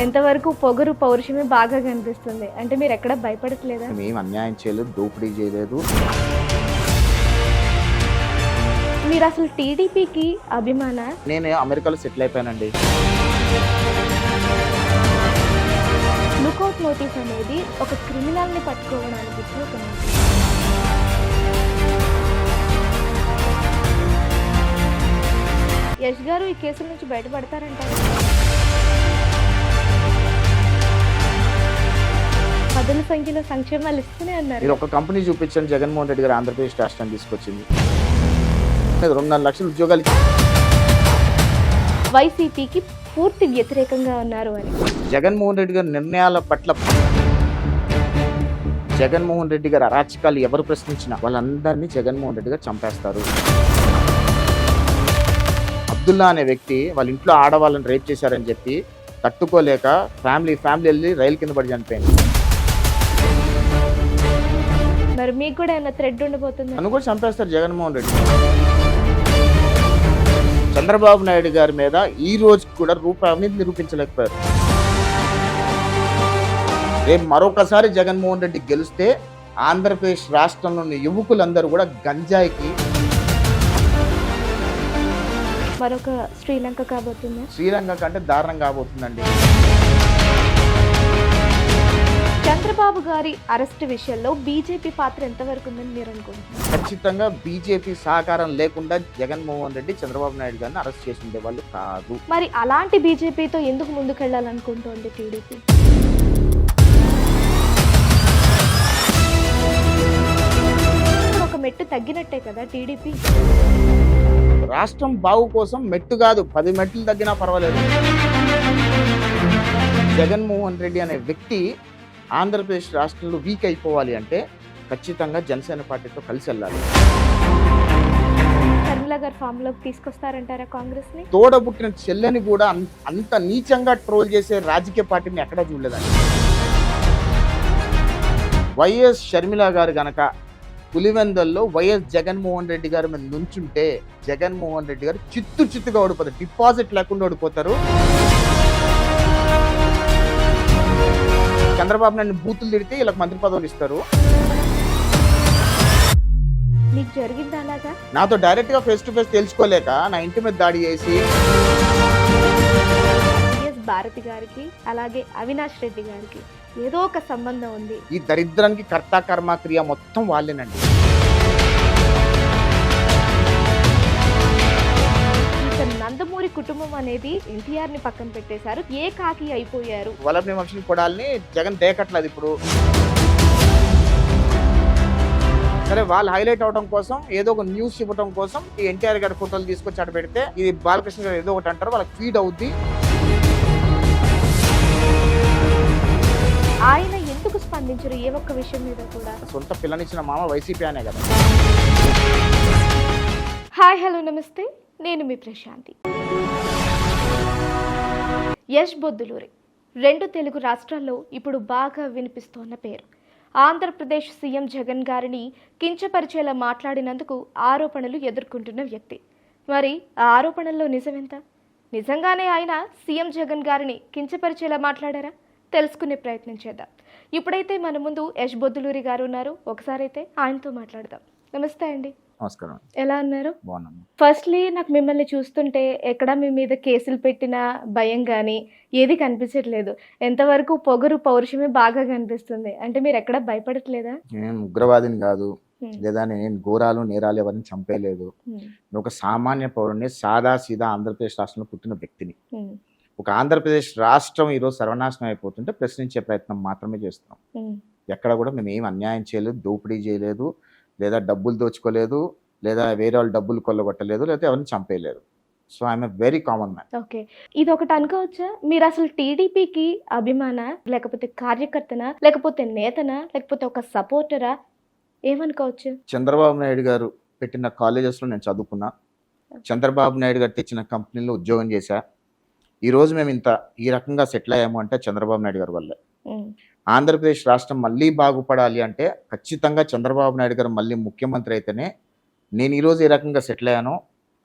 ఎంతవరకు పొగరు పౌరుషమే బాగా కనిపిస్తుంది. అంటే మీరు ఎక్కడ భయపడట్లేదా? మేము అన్యాయం చేయలేదు, దోపిడీ చేయలేదు. మీరు అసలు టీడీపీకి అభిమాన? నేను అమెరికాలో సెటిల్ అయిపోయానండి. లుకౌట్ నోటీస్ అనేది ఒక క్రిమినల్ని పట్టుకోవడానికి ఇచ్చే ఒక నోటీస్. యష్ గారు ఈ కేసుల నుంచి బయటపడతారంటారు. పదుల సంఖ్యలో సంక్షేమాలు ఇస్తూనే అన్నారు. మీరు ఒక కంపెనీ చూపించండి, జగన్మోహన్ రెడ్డి గారు ఆంధ్రప్రదేశ్ రాష్ట్రాన్ని తీసుకొచ్చింది. 2.5 లక్షల ఉద్యోగాలు. వైసీపీకి పూర్తి వ్యతిరేకంగా ఉన్నారు అని. జగన్మోహన్ రెడ్డి గారి నిర్ణయాల పట్ల, జగన్మోహన్ రెడ్డి గారి అరాచకాలు ఎవరు ప్రశ్నించినా వాళ్ళందరినీ జగన్మోహన్ రెడ్డి గారు చంపేస్తారు. అబ్దుల్లా అనే వ్యక్తి వాళ్ళ ఇంట్లో ఆడవాళ్ళని రేప్ చేశారని చెప్పి తట్టుకోలేక ఫ్యామిలీ వెళ్ళి రైలు కింద పడి చనిపోయింది. మరి మీకు కూడా ఏమైనా థ్రెడ్ ఉండబోతుంది? నన్ను కూడా చంపేస్తారు జగన్మోహన్ రెడ్డి. చంద్రబాబు నాయుడు గారి మీద ఈ రోజు కూడా రూపాయి అవినీతి నిరూపించలేకపోయారు. రేపు మరొకసారి జగన్మోహన్ రెడ్డి గెలిస్తే ఆంధ్రప్రదేశ్ రాష్ట్రంలోని యువకులందరూ కూడా గంజాయికి మరొక శ్రీలంక కాబోతుంది. శ్రీలంక కంటే దారుణం కాబోతుందండి. చంద్రబాబు గారి అరెస్ట్ విషయంలో బీజేపీ పాత్ర ఎంతవరకు ఉందని మీరు అనుకుంటున్నారు? ఖచ్చితంగా బీజేపీ సహకారం లేకుండా జగన్మోహన్ రెడ్డి చంద్రబాబు నాయుడు గారిని అరెస్ట్ చేసి ఉండేవాళ్ళు కాదు. మరి అలాంటి బీజేపీతో ఎందుకు ముందుకెళ్లాలనుకుంటోంది టీడీపీ? ఒక మెట్టు తగ్గినట్టే కదా టీడీపీ. రాష్ట్రం బాగు కోసం మెట్టు కాదు, 10 మెట్లు తగ్గినా పర్వాలేదు. జగన్మోహన్ రెడ్డి అనే వ్యక్తి ఆంధ్రప్రదేశ్ రాష్ట్రంలో వీక్ అయిపోవాలి అంటే ఖచ్చితంగా జనసేన పార్టీతో కలిసి వెళ్ళాలి. షర్మిల గారు ఫామ్ లోకి తీసుకొస్తారంటారా కాంగ్రెస్ ని? తోడబుట్టిన చెల్లెని కూడా అంత నీచంగా ట్రోల్ చేసే రాజకీయ పార్టీని ఎక్కడా చూడలేదండి. వైఎస్ షర్మిల గారు గనక పులివెందల్లో వైఎస్ జగన్మోహన్ రెడ్డి గారి మీద నుంచుంటే జగన్మోహన్ రెడ్డి గారు చిత్తుగా ఓడిపోతారు. డిపాజిట్ లేకుండా ఓడిపోతారు. చంద్రబాబు నాయుడు బూతులు తిడితే వీళ్ళకి మంత్రి పదవులు ఇస్తారు. మీకు జరిగింది అలాగా? నాతో డైరెక్ట్ గా ఫేస్ టు ఫేస్ తెలుసుకోలేక నా ఇంటి మీద దాడి చేసి భారతి గారికి అలాగే అవినాష్ రెడ్డి గారికి ఏదో ఒక సంబంధం ఉంది. ఈ దరిద్రానికి కర్త కర్మ క్రియ మొత్తం వాళ్ళేనండి. నందమూరి కుటుంబం అనేది ఎన్టీఆర్ ని పక్కన పెట్టేశారు. ఏ కాకి అయిపోయారు. వల్లభనేని వంశీ కొడాలని జగన్ దేకట్లేదు ఇప్పుడు. సరే, వాళ్ళు హైలైట్ అవడం కోసం ఏదో ఒక న్యూస్ ఇవ్వడం కోసం ఈ ఎన్టీఆర్ గారి ఫోటోలు తీసుకొచ్చి అటు పెడితే ఇది బాలకృష్ణ గారు ఏదో ఒకటి అంటారు, వాళ్ళకి ఫీడ్ అవుద్ది. ఆయన ఎందుకు స్పందించరు ఏ ఒక్క విషయం మీద కూడా? సొంత పిల్లనిచ్చిన మామ వైసీపీ అనే కదా. హాయ్ హలో నమస్తే, నేను మీ ప్రశాంతి. యష్ బొద్దులూరి 2 తెలుగు రాష్ట్రాల్లో ఇప్పుడు బాగా వినిపిస్తోన్న పేరు. ఆంధ్రప్రదేశ్ సీఎం జగన్ గారిని కించపరిచేలా మాట్లాడినందుకు ఆరోపణలు ఎదుర్కొంటున్న వ్యక్తి. మరి ఆ ఆరోపణల్లో నిజమెంత? నిజంగానే ఆయన సీఎం జగన్ గారిని కించపరిచేలా మాట్లాడారా? తెలుసుకునే ప్రయత్నం చేద్దాం. ఇప్పుడైతే మన ముందు యష్ బొద్దులూరి గారు ఉన్నారు. ఒకసారి అయితే ఆయనతో మాట్లాడదాం. నమస్తే అండి. నమస్కారం. ఎలా ఉన్నారు? బాగున్నాను. ఫస్ట్లీ నాకు మిమ్మల్ని చూస్తుంటే ఎక్కడ మీ మీద కేసులు పెట్టిన భయం కానీ ఏది కనిపించట్లేదు. ఎంతవరకు పొగరు పౌరుషమే బాగా కనిపిస్తుంది. అంటే మీరు ఎక్కడ భయపడట్లేదా? నేను ఉగ్రవాదిని కాదు, లేదా నేను ఘోరాలు నేరాలు ఎవరిని చంపేయలేదు. నేను ఒక సామాన్య పౌరుని, సాదా సీదా ఆంధ్రప్రదేశ్ రాష్ట్రంలో పుట్టిన వ్యక్తిని. ఒక ఆంధ్రప్రదేశ్ రాష్ట్రం ఈరోజు సర్వనాశనం అయిపోతుంటే ప్రశ్నించే ప్రయత్నం మాత్రమే చేస్తున్నాం. ఎక్కడ కూడా మేము ఏం అన్యాయం చేయలేదు, దోపిడీ చేయలేదు, లేదా డబ్బులు దోచుకోలేదు, లేదా వేరే వాళ్ళు డబ్బులు కొల్లగొట్టలేదు, లేదా ఎవరిని చంపేయలేదు. So I'm a very common man. Okay, ఇది ఒకటి అనుకోవచ్చా? మీరు అసలు టీడీపీకి అభిమాన, లేకపోతే కార్యకర్తనా, లేకపోతే నేతనా, లేకపోతే ఒక సపోర్టరా? ఏమనుకోవచ్చు? చంద్రబాబు నాయుడు గారు పెట్టిన కాలేజెస్లో నేను చదువుకున్నా. చంద్రబాబు నాయుడు గారు తెచ్చిన కంపెనీలో ఉద్యోగం చేశా. ఈరోజు మేము ఈ రకంగా సెటిల్ అయ్యాము అంటే చంద్రబాబు నాయుడు గారి వల్లే. ఆంధ్రప్రదేశ్ రాష్ట్రం మళ్ళీ బాగుపడాలి అంటే ఖచ్చితంగా చంద్రబాబు నాయుడు గారు మళ్ళీ ముఖ్యమంత్రి అయితేనే నేను ఈరోజు ఈ రకంగా సెటిల్ అయ్యానో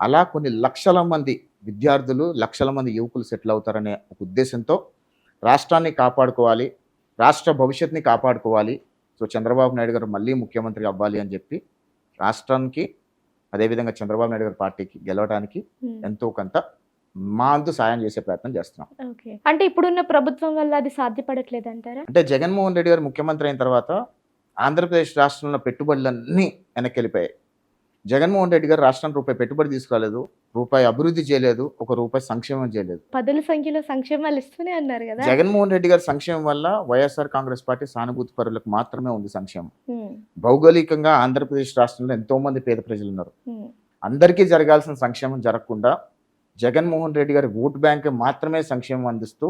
అలా కొన్ని లక్షల మంది విద్యార్థులు, లక్షల మంది యువకులు సెటిల్ అవుతారనే ఒక ఉద్దేశంతో రాష్ట్రాన్ని కాపాడుకోవాలి, రాష్ట్ర భవిష్యత్తుని కాపాడుకోవాలి. సో చంద్రబాబు నాయుడు గారు మళ్ళీ ముఖ్యమంత్రి అవ్వాలి అని చెప్పి రాష్ట్రానికి, అదేవిధంగా చంద్రబాబు నాయుడు గారి పార్టీకి గెలవడానికి ఎంతో కొంత మా అంతు సాయం చేసే ప్రయత్నం చేస్తున్నాం. ఓకే. అంటే ఇప్పుడున్న ప్రభుత్వం వల్ల అది సాధ్యపడట్లేదు అంటారా? అంటే జగన్మోహన్ రెడ్డి గారు ముఖ్యమంత్రి అయిన తర్వాత ఆంధ్రప్రదేశ్ రాష్ట్రంలో పెట్టుబడులన్నీ వెనక్కి వెళ్ళిపోయాయి. జగన్మోహన్ రెడ్డి గారు రాష్ట్రానికి రూపాయి పెట్టుబడి తీసుకురాలేదు, రూపాయి అభివృద్ధి చేయలేదు, ఒక రూపాయి సంక్షేమం చేయలేదు. పదుల సంఖ్యలో సంక్షేమాలు ఇస్తూనే అన్నారు కదా. జగన్మోహన్ రెడ్డి గారి సంక్షేమం వల్ల వైఎస్ఆర్ కాంగ్రెస్ పార్టీ సానుభూతి పరులకు మాత్రమే ఉంది సంక్షేమం. భౌగోళికంగా ఆంధ్రప్రదేశ్ రాష్ట్రంలో ఎంతో మంది పేద ప్రజలు ఉన్నారు. అందరికీ జరగాల్సిన సంక్షేమం జరగకుండా జగన్మోహన్ రెడ్డి గారి ఓటు బ్యాంక్ మాత్రమే సంక్షేమం అందిస్తూ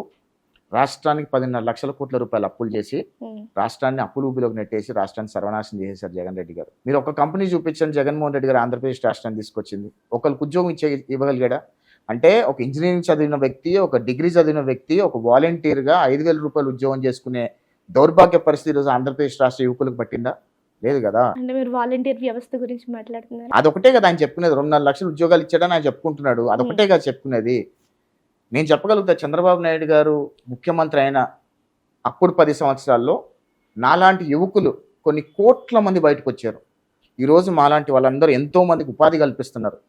రాష్ట్రానికి 10.5 లక్షల కోట్ల రూపాయలు అప్పులు చేసి రాష్ట్రాన్ని అప్పులు ఊబిలోకి నెట్టేసి రాష్ట్రాన్ని సర్వనాశనం చేసేశారు జగన్ రెడ్డి గారు. మీరు ఒక కంపెనీ చూపించండి జగన్మోహన్ రెడ్డి గారు ఆంధ్రప్రదేశ్ రాష్ట్రాన్ని తీసుకొచ్చింది. ఒకరికి ఉద్యోగం ఇవ్వగలిగాడా? అంటే ఒక ఇంజనీరింగ్ చదివిన వ్యక్తి, ఒక డిగ్రీ చదివిన వ్యక్తి, ఒక వాలంటీర్గా 5,000 రూపాయలు ఉద్యోగం చేసుకునే దౌర్భాగ్య పరిస్థితి ఈరోజు ఆంధ్రప్రదేశ్ రాష్ట్ర యువకులకు పట్టిందా? లేదు కదా. అంటే మీరు వాలంటీర్ వ్యవస్థ గురించి మాట్లాడుతున్నారు. అదొకటే కదా ఆయన చెప్పుకునేది. 2.5 లక్షల ఉద్యోగాలు ఇచ్చాడని ఆయన చెప్పుకుంటున్నాడు. అదొకటే కదా చెప్పుకునేది. నేను చెప్పగలుగుతా, చంద్రబాబు నాయుడు గారు ముఖ్యమంత్రి అయిన అప్పుడు 10 సంవత్సరాల్లో నాలాంటి యువకులు కొన్ని కోట్ల మంది బయటకు వచ్చారు. ఈరోజు మాలాంటి వాళ్ళందరూ ఎంతో మందికి ఉపాధి కల్పిస్తున్నారు.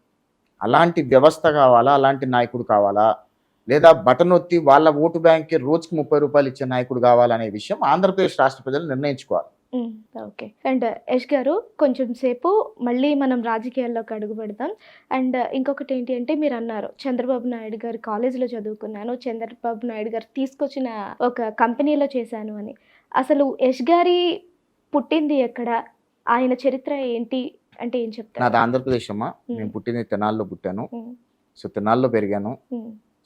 అలాంటి వ్యవస్థ కావాలా, అలాంటి నాయకుడు కావాలా, లేదా బటన్ ఒత్తి వాళ్ళ ఓటు బ్యాంక్కి రోజుకి 30 రూపాయలు ఇచ్చే నాయకుడు కావాలనే విషయం ఆంధ్రప్రదేశ్ రాష్ట్ర ప్రజలు నిర్ణయించుకోవాలి. ఓకే. అండ్ యష్ గారు, కొంచెం సేపు మళ్ళీ మనం రాజకీయాల్లోకి అడుగు పెడతాం. అండ్ ఇంకొకటి ఏంటి అంటే, మీరు అన్నారు చంద్రబాబు నాయుడు గారు కాలేజీలో చదువుకున్నాను, చంద్రబాబు నాయుడు గారు తీసుకొచ్చిన ఒక కంపెనీలో చేశాను అని. అసలు యష్ గారి పుట్టింది ఎక్కడ, ఆయన చరిత్ర ఏంటి అంటే ఏం చెప్తారు? నాది ఆంధ్రప్రదేశ్ అమ్మా. నేను పుట్టింది తెనాల్లో పుట్టాను. సో తెనాల్లో పెరిగాను.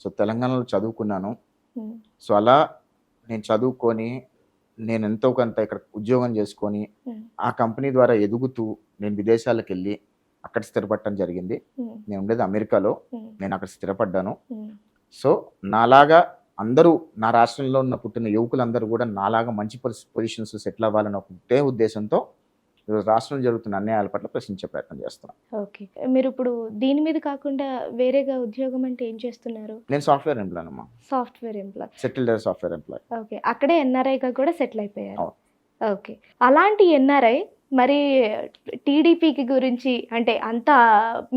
సో తెలంగాణలో చదువుకున్నాను. సో అలా నేను చదువుకొని నేను ఎంతో కొంత ఇక్కడ ఉద్యోగం చేసుకొని ఆ కంపెనీ ద్వారా ఎదుగుతూ నేను విదేశాలకు వెళ్ళి అక్కడ స్థిరపడటం జరిగింది. నేను ఉండేది అమెరికాలో, నేను అక్కడ స్థిరపడ్డాను. సో నాలాగా అందరూ, నా రాష్ట్రంలో ఉన్న పుట్టిన యువకులందరూ కూడా నాలాగా మంచి పొజిషన్స్ సెటిల్ అవ్వాలని ఒకటే ఉద్దేశంతో ఈరోజు రాష్ట్రంలో జరుగుతున్న అన్యాయాల పట్ల ప్రశ్నించే ప్రయత్నం చేస్తున్నాను. ఓకే. మీరు ఇప్పుడు దీని మీద కాకుండా వేరేగా ఉద్యోగం అంటే ఏం చేస్తున్నారు? నేను సాఫ్ట్వేర్ ఎంప్లాయ్ అమ్మా. Software employee, settled software employee. Okay. అక్కడే ఎన్ఆర్ఐగా కూడా సెటిల్ అయిపోయారు. ఓకే. అలాంటి ఎన్ఆర్ఐ మరి టీడీపీకి గురించి అంటే అంత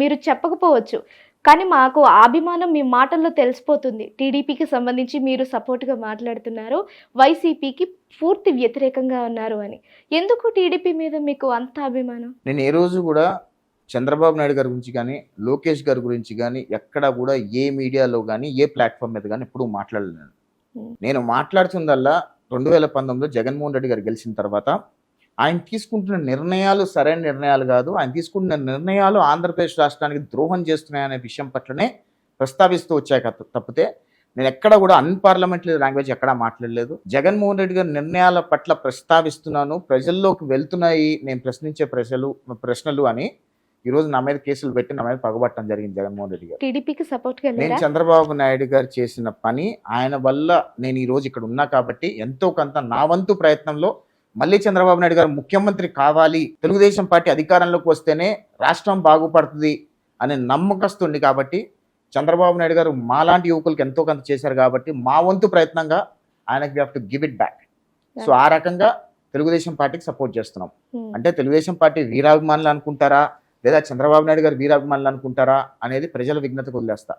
మీరు చెప్పకపోవచ్చు, కానీ మాకు అభిమానం మీ మాటల్లో తెలిసిపోతుంది. టీడీపీకి సంబంధించి మీరు సపోర్ట్గా మాట్లాడుతున్నారు, వైసీపీకి పూర్తి వ్యతిరేకంగా ఉన్నారు అని. ఎందుకు టీడీపీ మీద మీకు అంత అభిమానం? నేను ఏ రోజు కూడా చంద్రబాబు నాయుడు గారి గురించి కానీ, లోకేష్ గారి గురించి కానీ ఎక్కడ కూడా ఏ మీడియాలో కానీ, ఏ ప్లాట్ఫామ్ మీద కానీ ఎప్పుడు మాట్లాడలేను. నేను మాట్లాడుతుందల్లా 2019లో జగన్మోహన్ రెడ్డి గారు గెలిచిన తర్వాత ఆయన తీసుకుంటున్న నిర్ణయాలు సరైన నిర్ణయాలు కాదు, ఆయన తీసుకుంటున్న నిర్ణయాలు ఆంధ్రప్రదేశ్ రాష్ట్రానికి ద్రోహం చేస్తున్నాయనే విషయం పట్లనే ప్రస్తావిస్తూ వచ్చాయి తప్పితే నేను ఎక్కడ కూడా అన్పార్లమెంటరీ లాంగ్వేజ్ ఎక్కడా మాట్లాడలేదు. జగన్మోహన్ రెడ్డి గారి నిర్ణయాల పట్ల ప్రస్తావిస్తున్నాను, ప్రజల్లోకి వెళ్తున్నాయి నేను ప్రశ్నించే ప్రశ్నలు అని ఈరోజు నా మీద కేసులు పెట్టి నా మీద పగబట్టడం జరిగింది జగన్మోహన్ రెడ్డి గారు. టీడీపీకి సపోర్ట్ గా నేను చంద్రబాబు నాయుడు గారు చేసిన పని, ఆయన వల్ల నేను ఈ రోజు ఇక్కడ ఉన్నా కాబట్టి ఎంతో కొంత నా వంతు ప్రయత్నంలో మళ్ళీ చంద్రబాబు నాయుడు గారు ముఖ్యమంత్రి కావాలి, తెలుగుదేశం పార్టీ అధికారంలోకి వస్తేనే రాష్ట్రం బాగుపడుతుంది అనే నమ్మకస్తుంది కాబట్టి చంద్రబాబు నాయుడు గారు మాలాంటి యువకులకు ఎంతో కొంత చేశారు కాబట్టి మా వంతు ప్రయత్నంగా ఆయనకి we have to give it back. So ఆ రకంగా తెలుగుదేశం పార్టీకి సపోర్ట్ చేస్తున్నాం. అంటే తెలుగుదేశం పార్టీ వీరాభిమానులు అనుకుంటారా, లేదా చంద్రబాబు నాయుడు గారు వీరాభిమానులు అనుకుంటారా అనేది ప్రజల విజ్ఞతకు వదిలేస్తా.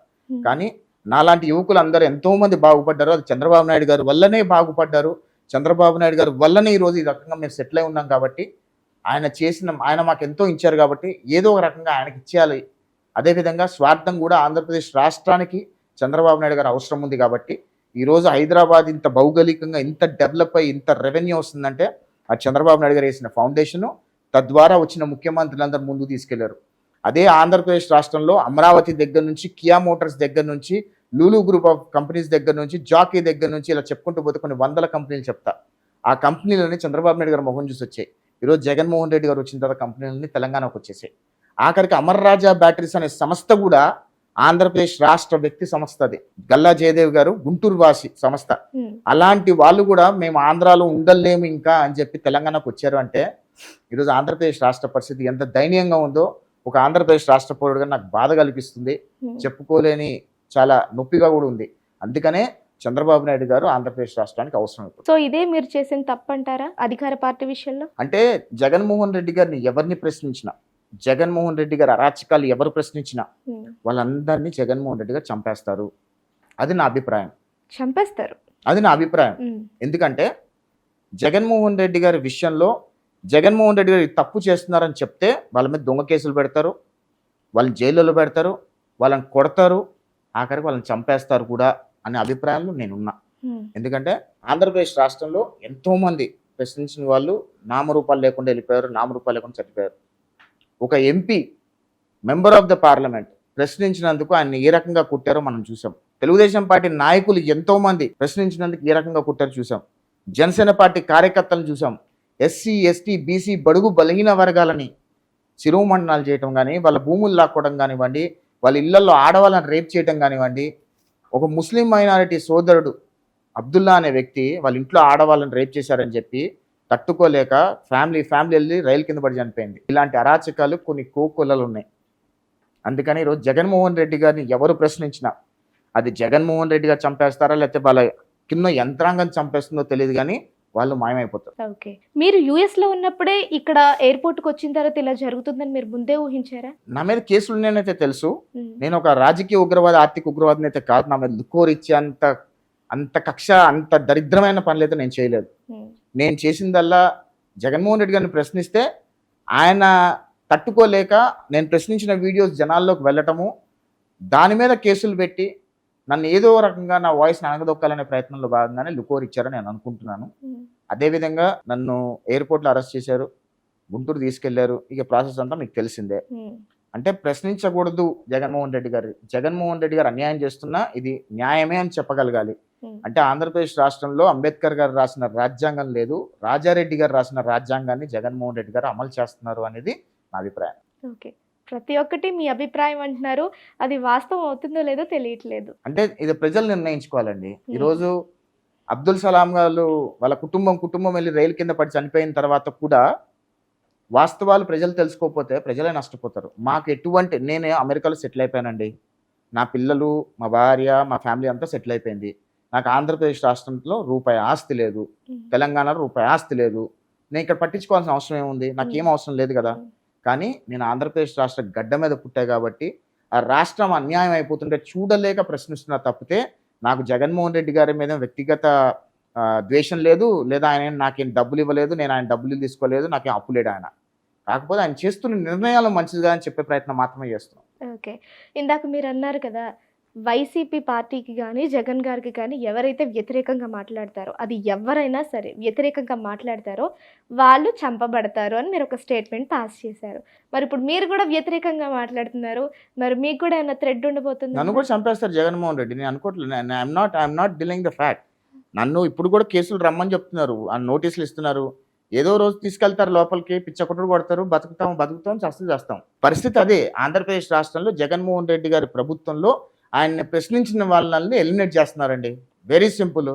కానీ నాలాంటి యువకులు అందరూ ఎంతో మంది బాగుపడ్డారు, అది చంద్రబాబు నాయుడు గారు వల్లనే బాగుపడ్డారు. చంద్రబాబు నాయుడు గారు వల్లనే ఈరోజు ఈ రకంగా మేము సెటిల్ అయి ఉన్నాం కాబట్టి ఆయన మాకు ఎంతో ఇచ్చారు కాబట్టి ఏదో ఒక రకంగా ఆయనకి ఇచ్చేయాలి. అదేవిధంగా స్వార్థం కూడా ఆంధ్రప్రదేశ్ రాష్ట్రానికి చంద్రబాబు నాయుడు గారు అవసరం ఉంది కాబట్టి ఈరోజు హైదరాబాద్ ఇంత భౌగోళికంగా ఇంత డెవలప్ అయ్యి ఇంత రెవెన్యూ వస్తుందంటే ఆ చంద్రబాబు నాయుడు గారు వేసిన ఫౌండేషను, తద్వారా వచ్చిన ముఖ్యమంత్రులందరూ ముందుకు తీసుకెళ్లారు. అదే ఆంధ్రప్రదేశ్ రాష్ట్రంలో అమరావతి దగ్గర నుంచి, కియా మోటార్స్ దగ్గర నుంచి, లూలు గ్రూప్ ఆఫ్ కంపెనీస్ దగ్గర నుంచి, జాకీ దగ్గర నుంచి ఇలా చెప్పుకుంటూ పోతే కొన్ని వందల కంపెనీలు చెప్తా. ఆ కంపెనీలని చంద్రబాబు నాయుడు గారు మొహం చూసి వచ్చాయి. ఈరోజు జగన్మోహన్ రెడ్డి గారు వచ్చిన తర్వాత కంపెనీలన్నీ తెలంగాణకు వచ్చేసాయి. ఆఖరికి అమర్ రాజా బ్యాటరీస్ అనే సంస్థ కూడా ఆంధ్రప్రదేశ్ రాష్ట్ర వ్యక్తి సంస్థ. అది గల్లా జయదేవ్ గారు గుంటూరు వాసి సంస్థ. అలాంటి వాళ్ళు కూడా మేము ఆంధ్రాలో ఉండలేము ఇంకా అని చెప్పి తెలంగాణకు వచ్చారు. అంటే ఈరోజు ఆంధ్రప్రదేశ్ రాష్ట్ర పరిస్థితి ఎంత దయనీయంగా ఉందో ఒక ఆంధ్రప్రదేశ్ రాష్ట్ర పౌరుడుగా నాకు బాధ కల్పిస్తుంది, చెప్పుకోలేని చాలా నొప్పిగా కూడా ఉంది. అందుకనే చంద్రబాబు నాయుడు గారు ఆంధ్రప్రదేశ్ రాష్ట్రానికి అవసరం ఇప్పుడు. సో ఇదే మీరు చేసిన తప్పంటారా అధికార పార్టీ విషయంలో? అంటే జగన్మోహన్ రెడ్డి గారిని ఎవరిని ప్రశ్నించినా, జగన్మోహన్ రెడ్డి గారి అరాచకాలు ఎవరు ప్రశ్నించినా వాళ్ళందరినీ జగన్మోహన్ రెడ్డి గారు చంపేస్తారు. అది నా అభిప్రాయం. చంపేస్తారు, అది నా అభిప్రాయం. ఎందుకంటే జగన్మోహన్ రెడ్డి గారి విషయంలో జగన్మోహన్ రెడ్డి గారు తప్పు చేస్తున్నారని చెప్తే వాళ్ళ మీద దొంగ కేసులు పెడతారు, వాళ్ళని జైల్లో పెడతారు, వాళ్ళని కొడతారు, ఆఖరికి వాళ్ళని చంపేస్తారు కూడా అనే అభిప్రాయంలో నేనున్నా. ఎందుకంటే ఆంధ్రప్రదేశ్ రాష్ట్రంలో ఎంతోమంది ప్రశ్నించిన వాళ్ళు నామరూపాలు లేకుండా వెళ్ళిపోయారు, నామరూపాలు లేకుండా చనిపోయారు. ఒక MP, member of the parliament ప్రశ్నించినందుకు ఆయన ఏ రకంగా కుట్టారో మనం చూసాం. తెలుగుదేశం పార్టీ నాయకులు ఎంతోమంది ప్రశ్నించినందుకు ఏ రకంగా కుట్టారో చూసాం. జనసేన పార్టీ కార్యకర్తలను చూసాం. ఎస్సీ, ఎస్టీ, బీసీ, బడుగు బలహీన వర్గాలని శిరోమండనాలు చేయటం కానీ, వాళ్ళ భూములు లాక్కోవడం కానివ్వండి, వాళ్ళ ఇళ్లలో ఆడవాళ్ళని రేప్ చేయడం కానివ్వండి. ఒక ముస్లిం మైనారిటీ సోదరుడు అబ్దుల్లా అనే వ్యక్తి వాళ్ళ ఇంట్లో ఆడవాళ్ళని రేప్ చేశారని చెప్పి తట్టుకోలేక ఫ్యామిలీ వెళ్ళి రైలు కింద పడి చనిపోయింది. ఇలాంటి అరాచకాలు కొన్ని కోకొల్లలు ఉన్నాయి. అందుకని ఈరోజు జగన్మోహన్ రెడ్డి గారిని ఎవరు ప్రశ్నించినా అది జగన్మోహన్ రెడ్డి గారు చంపేస్తారా లేకపోతే వాళ్ళ కింద యంత్రాంగం చంపేస్తుందో తెలియదు, కానీ వాళ్ళు మాయమైపోతారు. ఓకే, మీరు యుఎస్ లో ఉన్నప్పుడే ఇక్కడ ఎయిర్పోర్ట్ కు వచ్చిన తర్వాత ఇలా జరుగుతుందని మీరు ముందే ఊహించారా? నా మీద కేసులు ఉన్నాయనైతే తెలుసు. నేను ఒక రాజకీయ ఉగ్రవాద, ఆర్థిక ఉగ్రవాదిని అయితే కాదు. నా మీద లుకోరిచ్చి అంత కక్ష, అంత దరిద్రమైన పనులు అయితే నేను చేయలేదు. నేను చేసిందల్లా జగన్మోహన్ రెడ్డి గారిని ప్రశ్నిస్తే ఆయన తట్టుకోలేక నేను ప్రశ్నించిన వీడియోస్ జనాల్లోకి వెళ్ళటము, దాని మీద కేసులు పెట్టి నన్ను ఏదో రకంగా నా వాయిస్ని అనగదొక్కాలనే ప్రయత్నంలో భాగంగానే లుకోర్ ఇచ్చారని నేను అనుకుంటున్నాను. అదేవిధంగా నన్ను ఎయిర్పోర్ట్లో అరెస్ట్ చేశారు, గుంటూరు తీసుకెళ్లారు. ఇక ప్రాసెస్ అంతా మీకు తెలిసిందే. అంటే ప్రశ్నించకూడదు జగన్మోహన్ రెడ్డి గారు అన్యాయం చేస్తున్నా ఇది న్యాయమే అని చెప్పగలగాలి. అంటే ఆంధ్రప్రదేశ్ రాష్ట్రంలో అంబేద్కర్ గారు రాసిన రాజ్యాంగం లేదు, రాజారెడ్డి గారు రాసిన రాజ్యాంగాన్ని జగన్మోహన్ రెడ్డి గారు అమలు చేస్తున్నారు అనేది నా అభిప్రాయం. ఓకే, ప్రతి ఒక్కటి మీ అభిప్రాయం అంటున్నారు, అది వాస్తవం అవుతుందో లేదో తెలియట్లేదు. అంటే ఇది ప్రజలు నిర్ణయించుకోవాలండి. ఈరోజు అబ్దుల్ సలాం గారు వాళ్ళ కుటుంబం వెళ్ళి రైలు కింద పడి చనిపోయిన తర్వాత కూడా వాస్తవాలు ప్రజలు తెలుసుకోకపోతే ప్రజలే నష్టపోతారు. మాకు ఎటువంటి, నేను అమెరికాలో సెటిల్ అయిపోయానండి, నా పిల్లలు, మా భార్య, మా ఫ్యామిలీ అంతా సెటిల్ అయిపోయింది. నాకు ఆంధ్రప్రదేశ్ రాష్ట్రంలో రూపాయి ఆస్తి లేదు, తెలంగాణలో రూపాయి ఆస్తి లేదు. నేను ఇక్కడ పట్టించుకోవాల్సిన అవసరం ఏముంది? నాకేం అవసరం లేదు కదా. కానీ నేను ఆంధ్రప్రదేశ్ రాష్ట్ర గడ్డ మీద పుట్టా కాబట్టి ఆ రాష్ట్రం అన్యాయం అయిపోతుంటే చూడలేక ప్రశ్నిస్తున్నా తప్పితే నాకు జగన్మోహన్ రెడ్డి గారి మీద వ్యక్తిగత ద్వేషం లేదు, లేదా ఆయన నాకేం డబ్బులు ఇవ్వలేదు, నేను ఆయన డబ్బులు తీసుకోలేదు, నాకేం అప్పు లేడు ఆయన. కాకపోతే ఆయన చేస్తున్న నిర్ణయాలు మంచిదిగా అని చెప్పే ప్రయత్నం మాత్రమే చేస్తున్నాం. ఓకే, ఇందాక మీరు అన్నారు కదా వైసీపీ పార్టీకి కానీ జగన్ గారికి కానీ ఎవరైతే వ్యతిరేకంగా మాట్లాడతారో, అది ఎవరైనా సరే వ్యతిరేకంగా మాట్లాడతారో వాళ్ళు చంపబడతారు అని మీరు ఒక స్టేట్మెంట్ పాస్ చేశారు. మరి ఇప్పుడు మీరు కూడా వ్యతిరేకంగా మాట్లాడుతున్నారు, మరి మీకు కూడా ఏమైనా థ్రెడ్ ఉండబోతుంది? నన్ను కూడా చంపేస్తారు జగన్మోహన్ రెడ్డి, నేను అనుకోవట్లేదు. I'm not denying the fact. నన్ను ఇప్పుడు కూడా కేసులు రమ్మని చెప్తున్నారు, ఆ నోటీసులు ఇస్తున్నారు. ఏదో రోజు తీసుకెళ్తారు లోపలికి, పిచ్చకొట్టుడు కొడతారు, బతుకుతాం, చేస్తాం. పరిస్థితి అదే. ఆంధ్రప్రదేశ్ రాష్ట్రంలో జగన్మోహన్ రెడ్డి గారి ప్రభుత్వంలో ఆయన్ని ప్రశ్నించిన వాళ్ళని ఎలిమినేట్ చేస్తున్నారండి. Very simple.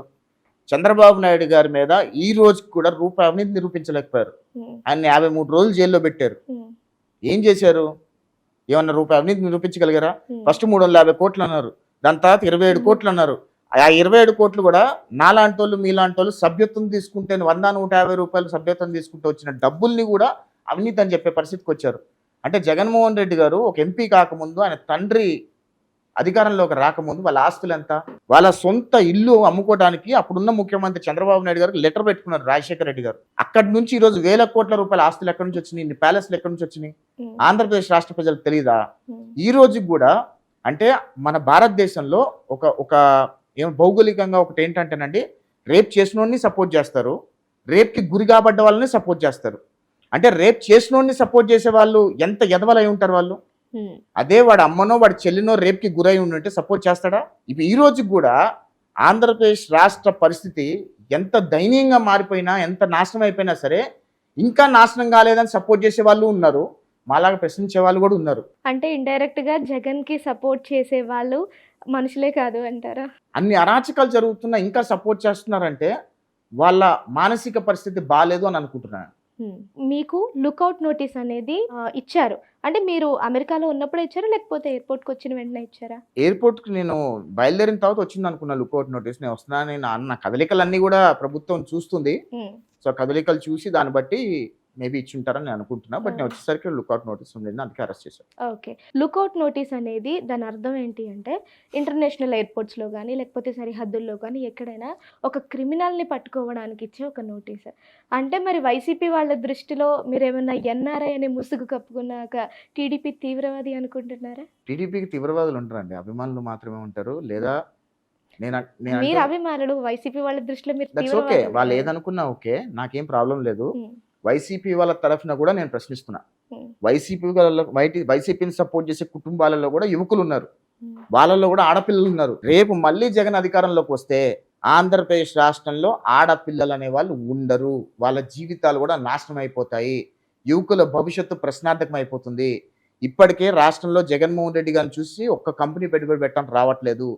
చంద్రబాబు నాయుడు గారి మీద ఈ రోజు కూడా రూపాయి అవినీతి నిరూపించలేకపోయారు. ఆయన్ని 53 రోజులు జైల్లో పెట్టారు. ఏం చేశారు? ఏమన్నా రూపాయి అవినీతి నిరూపించగలిగారా? ఫస్ట్ 350 కోట్లు అన్నారు, దాని తర్వాత 27 కోట్లు అన్నారు. ఆ 27 కోట్లు కూడా నాలాంటి వాళ్ళు, మీలాంటి వాళ్ళు సభ్యత్వం తీసుకుంటే 100-150 రూపాయలు సభ్యత్వం తీసుకుంటే వచ్చిన డబ్బుల్ని కూడా అవినీతి అని చెప్పే పరిస్థితికి వచ్చారు. అంటే జగన్మోహన్ రెడ్డి గారు ఒక ఎంపీ కాకముందు, ఆయన తండ్రి అధికారంలోకి రాకముందు వాళ్ళ ఆస్తులు ఎంత? వాళ్ళ సొంత ఇల్లు అమ్ముకోవడానికి అప్పుడున్న ముఖ్యమంత్రి చంద్రబాబు నాయుడు గారికి లెటర్ పెట్టుకున్నారు రాజశేఖర రెడ్డి గారు. అక్కడి నుంచి ఈ రోజు వేల కోట్ల రూపాయల ఆస్తులు ఎక్కడి నుంచి వచ్చినాయి, ఇన్ని ప్యాలెస్లు ఎక్కడి నుంచి వచ్చినాయి? ఆంధ్రప్రదేశ్ రాష్ట్ర ప్రజలకు తెలియదా? ఈ రోజు కూడా అంటే మన భారతదేశంలో ఒక భౌగోళికంగా ఒకటి ఏంటంటేనండి, రేప్ చేసినోడిని సపోర్ట్ చేస్తారు, రేప్కి గురి కాబడ్డ వాళ్ళని సపోర్ట్ చేస్తారు. అంటే రేప్ చేసినోడిని సపోర్ట్ చేసే వాళ్ళు ఎంత ఎదవలై ఉంటారు వాళ్ళు. అదే వాడు అమ్మనో వాడి చెల్లినో రేప్కి గురై ఉంటే సపోర్ట్ చేస్తాడా? ఇప్పుడు ఈ రోజు కూడా ఆంధ్రప్రదేశ్ రాష్ట్ర పరిస్థితి ఎంత దయనీయంగా మారిపోయినా, ఎంత నాశనం అయిపోయినా సరే ఇంకా నాశనం కాలేదని సపోర్ట్ చేసే వాళ్ళు ఉన్నారు, మాలాగా ప్రశ్నించే వాళ్ళు కూడా ఉన్నారు. అంటే ఇండైరెక్ట్ గా జగన్ కి సపోర్ట్ చేసే వాళ్ళు మనుషులే కాదు అంటారా? అన్ని అరాచకాలు జరుగుతున్నా ఇంకా సపోర్ట్ చేస్తున్నారంటే వాళ్ళ మానసిక పరిస్థితి బాగాలేదు అని అనుకుంటున్నాను. మీకు లుకౌట్ నోటీస్ అనేది ఇచ్చారు. అంటే మీరు అమెరికాలో ఉన్నప్పుడే ఇచ్చారా? లేకపోతే ఎయిర్‌పోర్ట్‌కి వచ్చిన వెంటనే ఇచ్చారా? ఎయిర్‌పోర్ట్‌కి నేను బయలుదేరిన తర్వాత వచ్చిందనుకున్నా లుకౌట్ నోటీస్. నేను వస్తున్నానని నా కదలికలన్నీ గూడా ప్రభుత్వం చూస్తుంది. హ్మ్. సో, కదలికలు చూసి దాన్ని బట్టి మేబీ ఇచ్చుంటారని నేను అనుకుంటున్నా. బట్ నేను హ్మ్. వచ్చేసరికి లుకౌట్ నోటీస్ ఉండింది. అందుకే అరెస్ట్ చేశారు. ఓకే. లుకౌట్ నోటీస్ అనేది దాని అర్థం ఏంటి అంటే, ఇంటర్నేషనల్ ఎయిర్‌పోర్ట్స్‌లో గానీ, లేకపోతే సరిహద్దుల్లో గానీ ఎక్కడైనా ఒక క్రిమినల్‌ని పట్టుకోవడానికి ఇచ్చే ఒక నోటీస్. అంటే మరి వైసీపీ వాళ్ళ దృష్టిలో మీరేమన్నా ఎన్ఆర్ఐ అనే ముసుగు కప్పుకున్న ఒక టీడీపీ తీవ్రవాది అనుకుంటున్నారా? టీడీపీకి తీవ్రవాదులు ఉండరండి. అభిమానులు మాత్రమే ఉంటారు. లేదా నేను మీరు అభిమానులు, వైసీపీ వాళ్ళ దృష్టిలో మీరు దట్స్ ఓకే. తీవ్రవాదులు వాళ్ళు కదా! ఏదనుకున్నా ఓకే. నాకేం ప్రాబ్లమ్ లేదు. హ్మ్. వైసీపీ వాళ్ళ తరఫున కూడా నేను ప్రశ్నిస్తున్నా. హ్మ్. వైసీపీని సపోర్ట్ చేసే కుటుంబాలలో కూడా యువకులున్నారు. హ్మ్. వాళ్ళలో కూడా ఆడపిల్లలున్నారు. రేపు మళ్ళీ జగన్ అధికారంలోకి వస్తే ఆంధ్రప్రదేశ్ రాష్ట్రంలో ఆడపిల్లలు అనే వాళ్ళు ఉండరు. వాళ్ళ జీవితాలు కూడా నాశనం అయిపోతాయి. యువకుల భవిష్యత్తు ప్రశ్నార్థకం అయిపోతుంది. ఇప్పటికే రాష్ట్రంలో జగన్మోహన్ రెడ్డి గారిని చూసి ఒక్క కంపెనీ పెట్టుబడి పెట్టడానికి రావట్లేదు.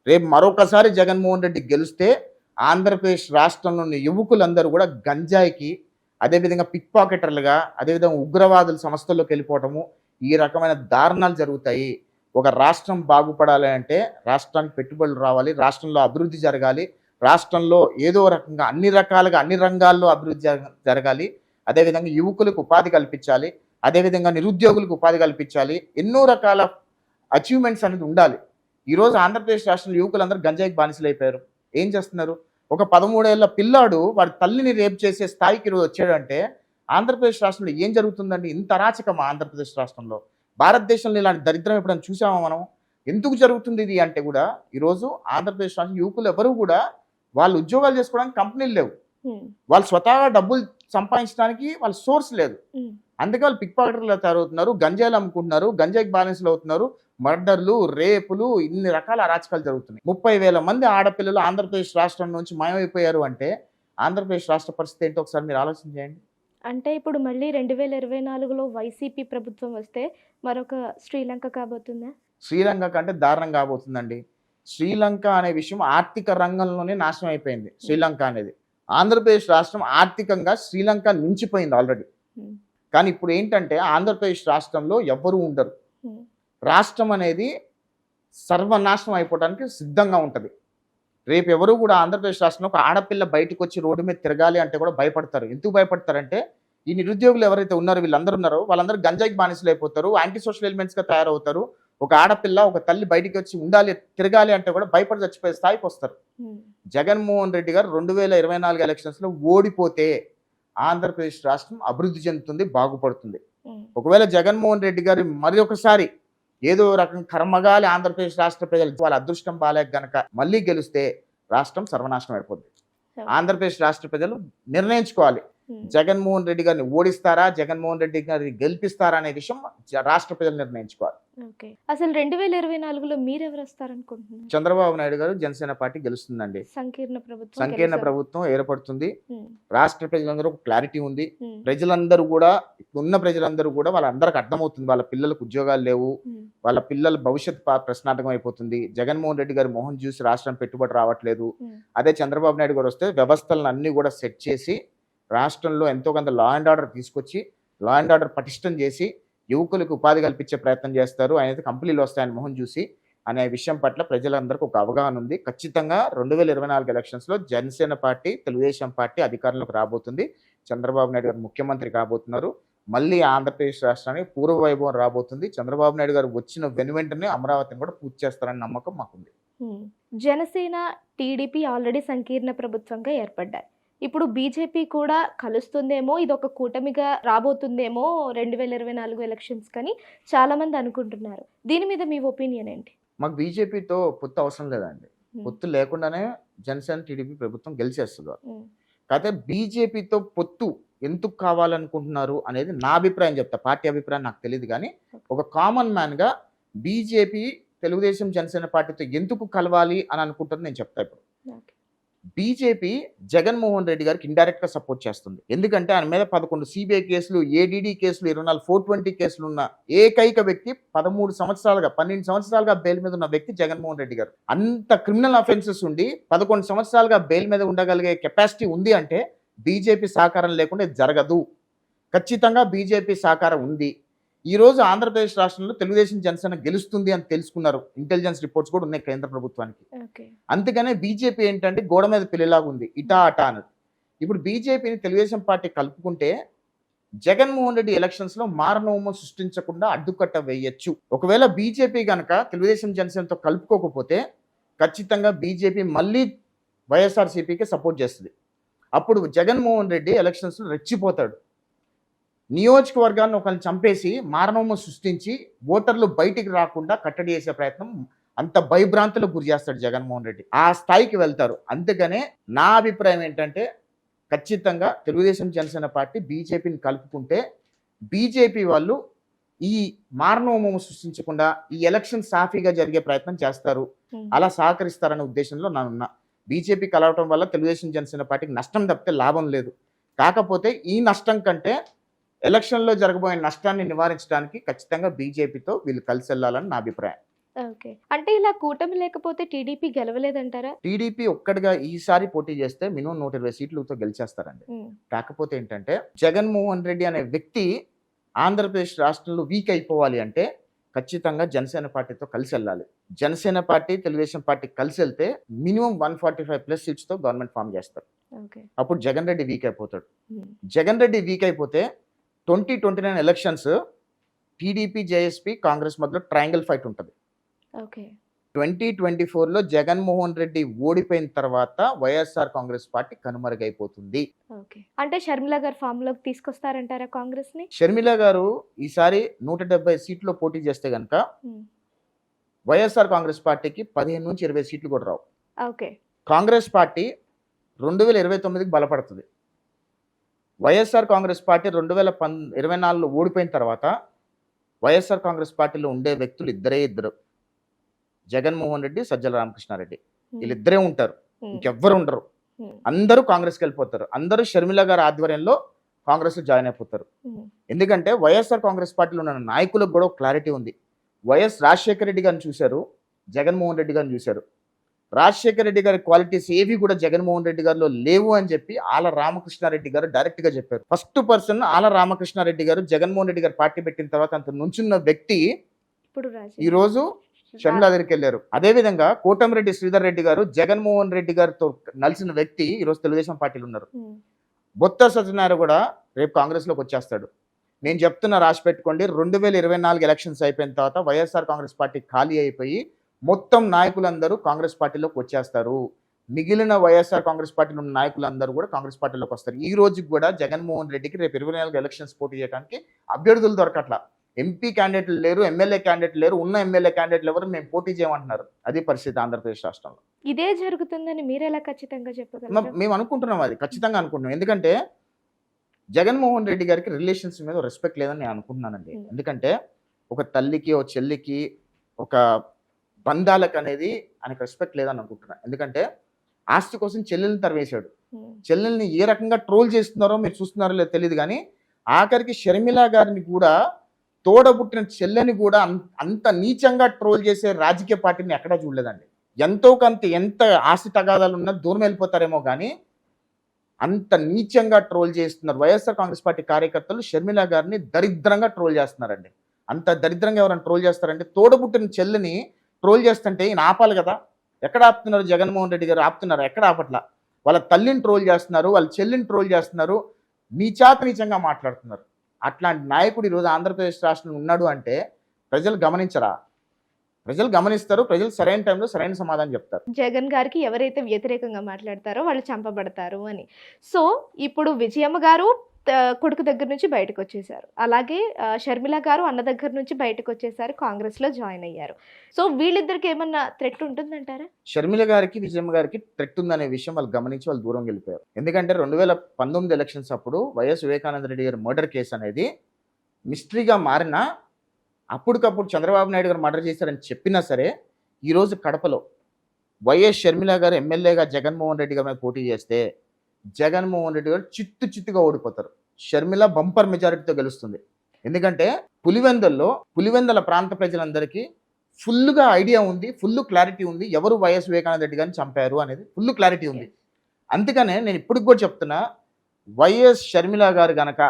రేపు మరొకసారి జగన్మోహన్ రెడ్డి గెలిస్తే ఆంధ్రప్రదేశ్ రాష్ట్రంలోని యువకులందరూ కూడా గంజాయికి, అదేవిధంగా పిక్ పాకెటర్లుగా, అదేవిధంగా ఉగ్రవాదుల సంస్థల్లోకి వెళ్ళిపోవటము, ఈ రకమైన దారుణాలు జరుగుతాయి. ఒక రాష్ట్రం బాగుపడాలి అంటే రాష్ట్రానికి పెట్టుబడులు రావాలి, రాష్ట్రంలో అభివృద్ధి జరగాలి, రాష్ట్రంలో ఏదో రకంగా అన్ని రకాలుగా అన్ని రంగాల్లో అభివృద్ధి జరగాలి. అదేవిధంగా యువకులకు ఉపాధి కల్పించాలి, అదేవిధంగా నిరుద్యోగులకు ఉపాధి కల్పించాలి. ఎన్నో రకాల అచీవ్మెంట్స్ అనేది ఉండాలి. ఈరోజు ఆంధ్రప్రదేశ్ రాష్ట్రంలో యువకులందరూ గంజాయికి బానిసలు అయిపోయారు. ఏం చేస్తున్నారు? ఒక 13 ఏళ్ల పిల్లాడు వాడి తల్లిని రేప్ చేసే స్థాయికి ఈరోజు వచ్చాడంటే ఆంధ్రప్రదేశ్ రాష్ట్రంలో ఏం జరుగుతుందండి? ఇంత అరాచకమా ఆంధ్రప్రదేశ్ రాష్ట్రంలో? భారతదేశంలో ఇలాంటి దరిద్రం ఎప్పుడైనా చూసామా మనం? ఎందుకు జరుగుతుంది ఇది అంటే కూడా ఈరోజు ఆంధ్రప్రదేశ్ రాష్ట్రం యువకులు ఎవరు కూడా వాళ్ళు ఉద్యోగాలు చేసుకోవడానికి కంపెనీలు లేవు. హ్మ్. వాళ్ళు స్వతహాగా డబ్బులు సంపాదించడానికి వాళ్ళ సోర్స్ లేదు. హ్మ్. అందుకే వాళ్ళు పిక్ పాకెటర్లు తయారవుతున్నారు, గంజాయిలు అమ్ముకుంటున్నారు, గంజాయికి బానిసలు అవుతున్నారు, మర్డర్లు, రేపులు, ఇన్ని రకాల అరాచకాలు జరుగుతున్నాయి. 30,000 మంది ఆడపిల్లలు ఆంధ్రప్రదేశ్ రాష్ట్రం నుంచి మాయమైపోయారు అంటే ఆంధ్రప్రదేశ్ రాష్ట్ర పరిస్థితి ఏంటో ఒకసారి మీరు ఆలోచన చేయండి. అంటే ఇప్పుడు మళ్ళీ 2024లో వైసీపీ ప్రభుత్వం వస్తే మరొక శ్రీలంక కాబోతుందా? శ్రీలంక కంటే దారుణం కాబోతుందండి. శ్రీలంక అనే విషయం ఆర్థిక రంగంలోనే నాశనం అయిపోయింది. శ్రీలంక అనేది ఆంధ్రప్రదేశ్ రాష్ట్రం ఆర్థికంగా శ్రీలంక మించిపోయింది ఆల్రెడీ. హ్మ్. కానీ ఇప్పుడు ఏంటంటే ఆంధ్రప్రదేశ్ రాష్ట్రంలో ఎవ్వరూ ఉండరు. హ్మ్. రాష్ట్రం అనేది సర్వనాశనం అయిపోవడానికి సిద్ధంగా ఉంటుంది. రేపు ఎవరు కూడా ఆంధ్రప్రదేశ్ రాష్ట్రంలో ఒక ఆడపిల్ల బయటకు వచ్చి రోడ్డు మీద తిరగాలి అంటే కూడా భయపడతారు. ఎందుకు భయపడతారంటే ఈ నిరుద్యోగులు ఎవరైతే ఉన్నారో వీళ్ళందరూ ఉన్నారో వాళ్ళందరూ గంజాయికి బానిసలు అయిపోతారు, యాంటీ సోషల్ ఎలిమెంట్స్గా తయారవుతారు. ఒక ఆడపిల్ల ఒక తల్లి బయటికి వచ్చి ఉండాలి, తిరగాలి అంటే కూడా భయపడి చచ్చిపోయే స్థాయికి వస్తారు. హ్మ్. జగన్మోహన్ రెడ్డి గారు 2024 ఎలక్షన్స్లో ఓడిపోతే ఆంధ్రప్రదేశ్ రాష్ట్రం అభివృద్ధి చెందుతుంది, బాగుపడుతుంది. హ్మ్. ఒకవేళ జగన్మోహన్ రెడ్డి గారు మరి ఒకసారి ఏదో రకం కర్మగాలి ఆంధ్రప్రదేశ్ రాష్ట్ర ప్రజలు వాళ్ళ అదృష్టం బాలేక గనక మళ్ళీ గెలిస్తే రాష్ట్రం సర్వనాశనం అయిపోద్ది. ఆంధ్రప్రదేశ్ రాష్ట్ర ప్రజలు నిర్ణయించుకోవాలి, హ్మ్. జగన్మోహన్ రెడ్డి గారిని ఓడిస్తారా, జగన్మోహన్ రెడ్డి గారిని గెలిపిస్తారా అనే విషయం రాష్ట్ర ప్రజలు నిర్ణయించుకోవాలి. ఓకే. అసలు 2024లో మీరెవరు వస్తారనుకుంటున్నారు? చంద్రబాబు నాయుడు గారు జనసేన పార్టీ గెలుస్తుందండి. సంకీర్ణ ప్రభుత్వం సంకీర్ణ గెలుస్తుంది. ప్రభుత్వం ఏర్పడుతుంది. హ్మ్. రాష్ట్ర ప్రజలందరూ ఒక క్లారిటీ ఉంది. హ్మ్. ప్రజలందరూ కూడా ఉన్న ప్రజలందరూ కూడా వాళ్ళందరికి అర్థమవుతుంది వాళ్ళ పిల్లలకు ఉద్యోగాలు లేవు, హ్మ్. వాళ్ళ పిల్లల భవిష్యత్ ప్రశ్నార్థకం అయిపోతుంది. జగన్మోహన్ రెడ్డి గారి మొహం చూసి రాష్ట్రం పెట్టుబడి రావట్లేదు. హ్మ్. అదే చంద్రబాబు నాయుడు గారు వస్తే వ్యవస్థలను అన్ని కూడా సెట్ చేసి రాష్ట్రంలో ఎంతో కొంత లా అండ్ ఆర్డర్ తీసుకొచ్చి లా అండ్ ఆర్డర్ పటిష్టం చేసి యువకులకు ఉపాధి కల్పించే ప్రయత్నం చేస్తారు. ఆయన కంపెనీలు వస్తాయని మొహం చూసి అనే విషయం పట్ల ప్రజలందరికీ ఒక అవగాహన ఉంది. ఖచ్చితంగా 2024 ఎలక్షన్స్లో జనసేన పార్టీ, తెలుగుదేశం పార్టీ అధికారంలోకి రాబోతుంది. చంద్రబాబు నాయుడు గారు ముఖ్యమంత్రి కాబోతున్నారు. మళ్ళీ ఆంధ్రప్రదేశ్ రాష్ట్రానికి పూర్వ వైభవం రాబోతుంది. చంద్రబాబు నాయుడు గారు వచ్చిన వెనువెంటనే అమరావతిని కూడా పూర్తి చేస్తారని నమ్మకం మాకుంది. హ్మ్. జనసేన, టీడీపీ ఆల్రెడీ సంకీర్ణ ప్రభుత్వంగా ఏర్పడ్డాయి. ఇప్పుడు బీజేపీ కూడా కలుస్తుందేమో, ఇదొక కూటమిగా రాబోతుందేమో 2024 ఎలక్షన్స్ కని చాలామంది అనుకుంటున్నారు. దీని మీద మీ ఒపీనియన్ ఏంటి? మాకు బీజేపీతో పొత్తు అవసరం లేదండి. హ్మ్. పొత్తు లేకుండానే జనసేన, టీడీపీ ప్రభుత్వం గెలిచేస్తుంది. హ్మ్. కాకపోతే బీజేపీతో పొత్తు ఎందుకు కావాలనుకుంటున్నారు అనేది నా అభిప్రాయం చెప్తా. పార్టీ అభిప్రాయం నాకు తెలియదు కానీ ఒక కామన్ మ్యాన్గా బీజేపీ, తెలుగుదేశం, జనసేన పార్టీతో ఎందుకు కలవాలి అని అనుకుంటుంది నేను చెప్తా. ఇప్పుడు ఓకే. బీజేపీ జగన్మోహన్ రెడ్డి గారికి ఇండైరెక్ట్ గా సపోర్ట్ చేస్తుంది. ఎందుకంటే ఆయన మీద 11 సిబిఐ కేసులు, ఏడీడీ కేసులు, 24 420 కేసులు ఉన్న ఏకైక వ్యక్తి 12 సంవత్సరాలుగా బెయిల్ మీద ఉన్న వ్యక్తి జగన్మోహన్ రెడ్డి గారు. అంత క్రిమినల్ అఫెన్సెస్ ఉండి 11 సంవత్సరాలుగా బెయిల్ మీద ఉండగలిగే కెపాసిటీ ఉంది అంటే బీజేపీ సహకారం లేకుండా ఇది జరగదు. ఖచ్చితంగా బీజేపీ సహకారం ఉంది. ఈరోజు ఆంధ్రప్రదేశ్ రాష్ట్రంలో తెలుగుదేశం జనసేన గెలుస్తుంది అని తెలుసుకున్నారు. ఇంటెలిజెన్స్ రిపోర్ట్స్ కూడా ఉన్నాయి కేంద్ర ప్రభుత్వానికి. ఓకే. అందుకనే బీజేపీ ఏంటంటే గోడ మీద పిల్లిలాగా ఉంది, ఇటా అటా అన్నది. ఇప్పుడు బీజేపీని తెలుగుదేశం పార్టీ కలుపుకుంటే జగన్మోహన్ రెడ్డి ఎలక్షన్స్ లో మారణహోమం సృష్టించకుండా అడ్డుకట్ట వేయొచ్చు. ఒకవేళ బీజేపీ కనుక తెలుగుదేశం జనసేనతో కలుపుకోకపోతే ఖచ్చితంగా బీజేపీ మళ్ళీ వైఎస్ఆర్సీపీకి సపోర్ట్ చేస్తుంది. అప్పుడు జగన్మోహన్ రెడ్డి ఎలక్షన్స్ లో రెచ్చిపోతాడు. నియోజకవర్గాన్ని ఒకరిని చంపేసి మారణహోమం సృష్టించి ఓటర్లు బయటికి రాకుండా కట్టడి చేసే ప్రయత్నం, అంత భయభ్రాంతులకు గురి చేస్తాడు జగన్మోహన్ రెడ్డి. ఆ స్థాయికి వెళ్తారు. అందుకనే నా అభిప్రాయం ఏంటంటే ఖచ్చితంగా తెలుగుదేశం జనసేన పార్టీ బీజేపీని కలుపుకుంటే బీజేపీ వాళ్ళు ఈ మారణహోమం సృష్టించకుండా ఈ ఎలక్షన్ సాఫీగా జరిగే ప్రయత్నం చేస్తారు. అలా సహకరిస్తారనే ఉద్దేశంలో నానున్నా. బీజేపీ కలవటం వల్ల తెలుగుదేశం జనసేన పార్టీకి నష్టం తప్పితే లాభం లేదు. కాకపోతే ఈ నష్టం కంటే ఎలక్షన్లో జరగబోయే నష్టాన్ని నివారించడానికి ఖచ్చితంగా బీజేపీతో వీళ్ళు కలిసి వెళ్ళాలని నా అభిప్రాయం. ఓకే. అంటే ఇలా కూటమి లేకపోతే టీడీపీ గెలవలేదంటారా? టీడీపీ ఒక్కడిగా ఈసారి పోటీ చేస్తే మినిమం 120 సీట్లతో గెలిచేస్తారండి. కాకపోతే ఏంటంటే జగన్మోహన్ రెడ్డి అనే వ్యక్తి ఆంధ్రప్రదేశ్ రాష్ట్రంలో వీక్ అయిపోవాలి అంటే ఖచ్చితంగా జనసేన పార్టీతో కలిసి వెళ్ళాలి. జనసేన పార్టీ తెలుగుదేశం పార్టీ కలిసి వెళ్తే మినిమం 145+ సీట్స్తో గవర్నమెంట్ ఫామ్ చేస్తారు. అప్పుడు జగన్ రెడ్డి వీక్ అయిపోతాడు. జగన్ రెడ్డి వీక్ అయిపోతే 2029 ఎలక్షన్స్ టీడీపీ, జేఎస్పీ, కాంగ్రెస్ మధ్యలో ట్రయాంగిల్ ఫైట్ ఉంటుంది. 2024లో జగన్మోహన్ రెడ్డి ఓడిపోయిన తర్వాత వైఎస్ఆర్ కాంగ్రెస్ పార్టీ కనుమరుగైపోతుంది. అంటే షర్మిల గారు ఫామ్ లోకి తీసుకొస్తారంటారా కాంగ్రెస్ ని? షర్మిల గారు ఈసారి 170 సీట్లో పోటీ చేస్తే గనక వైఎస్ఆర్ కాంగ్రెస్ పార్టీకి 15 నుంచి 20 సీట్లు కూడా రావు. కాంగ్రెస్ పార్టీ 2029కి బలపడుతుంది. వైఎస్ఆర్ కాంగ్రెస్ పార్టీ 2024లో ఓడిపోయిన తర్వాత వైఎస్ఆర్ కాంగ్రెస్ పార్టీలో ఉండే వ్యక్తులు ఇద్దరు, జగన్మోహన్ రెడ్డి, సజ్జల రామకృష్ణారెడ్డి. వీళ్ళిద్దరే ఉంటారు, ఇంకెవ్వరు ఉండరు. అందరూ కాంగ్రెస్కి వెళ్ళిపోతారు. అందరూ షర్మిల గారి ఆధ్వర్యంలో కాంగ్రెస్ లో జాయిన్ అయిపోతారు. ఎందుకంటే వైఎస్ఆర్ కాంగ్రెస్ పార్టీలో ఉన్న నాయకులకు కూడా క్లారిటీ ఉంది. వైఎస్ రాజశేఖర రెడ్డి గారిని చూశారు, జగన్మోహన్ రెడ్డి గారిని చూశారు. రాజశేఖర రెడ్డి గారి క్వాలిటీస్ ఏవి కూడా జగన్మోహన్ రెడ్డి గారిలో లేవు అని చెప్పి ఆల రామకృష్ణారెడ్డి గారు డైరెక్ట్ గా చెప్పారు. ఫస్ట్ పర్సన్ ఆల రామకృష్ణారెడ్డి గారు జగన్మోహన్ రెడ్డి గారు పార్టీ పెట్టిన తర్వాత అంత నుంచున్న వ్యక్తి ఈ రోజు షర్మిల దగ్గరికి వెళ్ళారు. అదేవిధంగా కోటమిరెడ్డి శ్రీధర్ రెడ్డి గారు జగన్మోహన్ రెడ్డి గారితో కలిసిన వ్యక్తి ఈ రోజు తెలుగుదేశం పార్టీలో ఉన్నారు. బొత్స సత్యనారాయణ కూడా రేపు కాంగ్రెస్ లోకి వచ్చేస్తాడు. నేను చెప్తున్నా, రాసి పెట్టుకోండి. 2024 ఎలక్షన్స్ అయిపోయిన తర్వాత వైఎస్ఆర్ కాంగ్రెస్ పార్టీ ఖాళీ అయిపోయి మొత్తం నాయకులందరూ కాంగ్రెస్ పార్టీలోకి వచ్చేస్తారు. మిగిలిన వైఎస్ఆర్ కాంగ్రెస్ పార్టీలో ఉన్న నాయకులందరూ కూడా కాంగ్రెస్ పార్టీలోకి వస్తారు. ఈ రోజు కూడా జగన్మోహన్ రెడ్డికి రేపు 24 ఎలక్షన్స్ పోటీ చేయడానికి అభ్యర్థులు దొరకట్లా. ఎంపీ క్యాండిడేట్లు లేరు, ఎమ్మెల్యే క్యాండిడేట్లు లేరు. ఉన్న ఎమ్మెల్యే క్యాండిడేట్లు ఎవరు మేము పోటీ చేయమంటున్నారు. అది పరిస్థితి ఆంధ్రప్రదేశ్ రాష్ట్రంలో. ఇదే జరుగుతుందని మీరు ఎలా ఖచ్చితంగా చెప్పగలరు? మేము అనుకుంటున్నాం, అది ఖచ్చితంగా అనుకుంటున్నాం. ఎందుకంటే జగన్మోహన్ రెడ్డి గారికి రిలేషన్స్ మీద రెస్పెక్ట్ లేదని నేను అనుకుంటున్నానండి. ఎందుకంటే ఒక తల్లికి, ఒక చెల్లికి, ఒక బంధాలకు అనేది ఆయనకు రెస్పెక్ట్ లేదని అనుకుంటున్నాను. ఎందుకంటే ఆస్తి కోసం చెల్లెల్ని తరివేశాడు. చెల్లెల్ని ఏ రకంగా ట్రోల్ చేస్తున్నారో మీరు చూస్తున్నారో లేదో తెలియదు, కానీ ఆఖరికి షర్మిల గారిని కూడా, తోడబుట్టిన చెల్లెని కూడా అంత నీచంగా ట్రోల్ చేసే రాజకీయ పార్టీని ఎక్కడా చూడలేదండి. ఎంతో కొంత ఎంత ఆస్తి తగాదాలు ఉన్నా దూరం వెళ్ళిపోతారేమో కానీ అంత నీచంగా ట్రోల్ చేస్తున్నారు. వైఎస్ఆర్ కాంగ్రెస్ పార్టీ కార్యకర్తలు షర్మిల గారిని దరిద్రంగా ట్రోల్ చేస్తున్నారండి. అంత దరిద్రంగా ఎవరైనా ట్రోల్ చేస్తారంటే తోడబుట్టిన చెల్లిని ట్రోల్ చేస్తుంటే ఈయన ఆపాలి కదా. ఎక్కడ ఆపుతున్నారు? జగన్మోహన్ రెడ్డి గారు ఆపుతున్నారు? ఎక్కడ ఆపట్లా. వాళ్ళ తల్లిని ట్రోల్ చేస్తున్నారు, వాళ్ళ చెల్లిని ట్రోల్ చేస్తున్నారు, నీచంగా మాట్లాడుతున్నారు. అట్లాంటి నాయకుడు ఈరోజు ఆంధ్రప్రదేశ్ రాష్ట్రంలో ఉన్నాడు అంటే ప్రజలు గమనించరా? ప్రజలు గమనిస్తారు. ప్రజలు సరైన టైంలో సరైన సమాధానం చెప్తారు. జగన్ గారికి ఎవరైతే వ్యతిరేకంగా మాట్లాడతారో వాళ్ళు చంపబడతారు అని. సో ఇప్పుడు విజయమ్మ గారు కొడుకు దగ్గర నుంచి బయటకు వచ్చేసారు. అలాగే షర్మిల గారు అన్న దగ్గర నుంచి బయటకు వచ్చేసారు, కాంగ్రెస్ లో జాయిన్ అయ్యారు. సో వీళ్ళిద్దరికి ఏమన్నా థ్రెట్ ఉంటుందంటారా? షర్మిల గారికి, విజయమ్మ గారికి థ్రెట్ ఉందనే విషయం వాళ్ళు గమనించి వాళ్ళు దూరం వెళ్ళిపోయారు. ఎందుకంటే 2019 ఎలక్షన్స్ అప్పుడు వైఎస్ వివేకానంద రెడ్డి గారి మర్డర్ కేసు అనేది మిస్టరీగా మారినా, అప్పటికప్పుడు చంద్రబాబు నాయుడు గారు మర్డర్ చేశారని చెప్పినా సరే, ఈరోజు కడపలో వైఎస్ షర్మిల గారు ఎమ్మెల్యేగా జగన్మోహన్ రెడ్డి గారి మీద పోటీ చేస్తే జగన్మోహన్ రెడ్డి గారు చిత్తుగా ఓడిపోతారు. షర్మిల బంపర్ మెజారిటీతో గెలుస్తుంది. ఎందుకంటే పులివెందల ప్రాంత ప్రజలందరికీ ఫుల్గా ఐడియా ఉంది, ఫుల్ క్లారిటీ ఉంది ఎవరు వైఎస్ వివేకానంద రెడ్డి గారిని చంపారు అనేది ఫుల్ క్లారిటీ ఉంది. అందుకనే నేను ఇప్పటికి కూడా చెప్తున్నా, వైఎస్ షర్మిల గారు గనక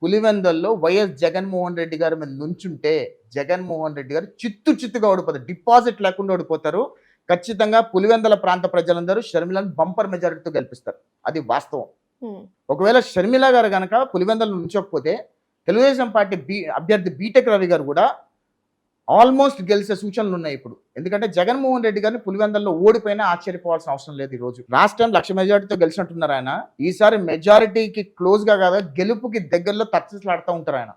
పులివెందల్లో వైఎస్ జగన్మోహన్ రెడ్డి గారి మీద నుంచుంటే జగన్మోహన్ రెడ్డి గారు చిత్తుగా ఓడిపోతారు, డిపాజిట్ లేకుండా ఓడిపోతారు. ఖచ్చితంగా పులివెందల ప్రాంత ప్రజలందరూ షర్మిలను బంపర్ మెజారిటీతో గెలిపిస్తారు, అది వాస్తవం. ఒకవేళ షర్మిల గారు కనుక పులివెందలు నుంచోకపోతే తెలుగుదేశం పార్టీ అభ్యర్థి బీటెక్ రవి గారు కూడా ఆల్మోస్ట్ గెలిచే సూచనలు ఉన్నాయి ఇప్పుడు. ఎందుకంటే జగన్మోహన్ రెడ్డి గారిని పులివెందల్లో ఓడిపోయినా ఆశ్చర్యపోవాల్సిన అవసరం లేదు. ఈ రోజు లాస్ట్ టైం 1,00,000 మెజారిటీతో గెలిచినట్టున్నారు ఆయన. ఈసారి మెజారిటీకి క్లోజ్ గా కాదా గెలుపుకి దగ్గరలో తచ్చిలాడుతూ ఉంటారు ఆయన.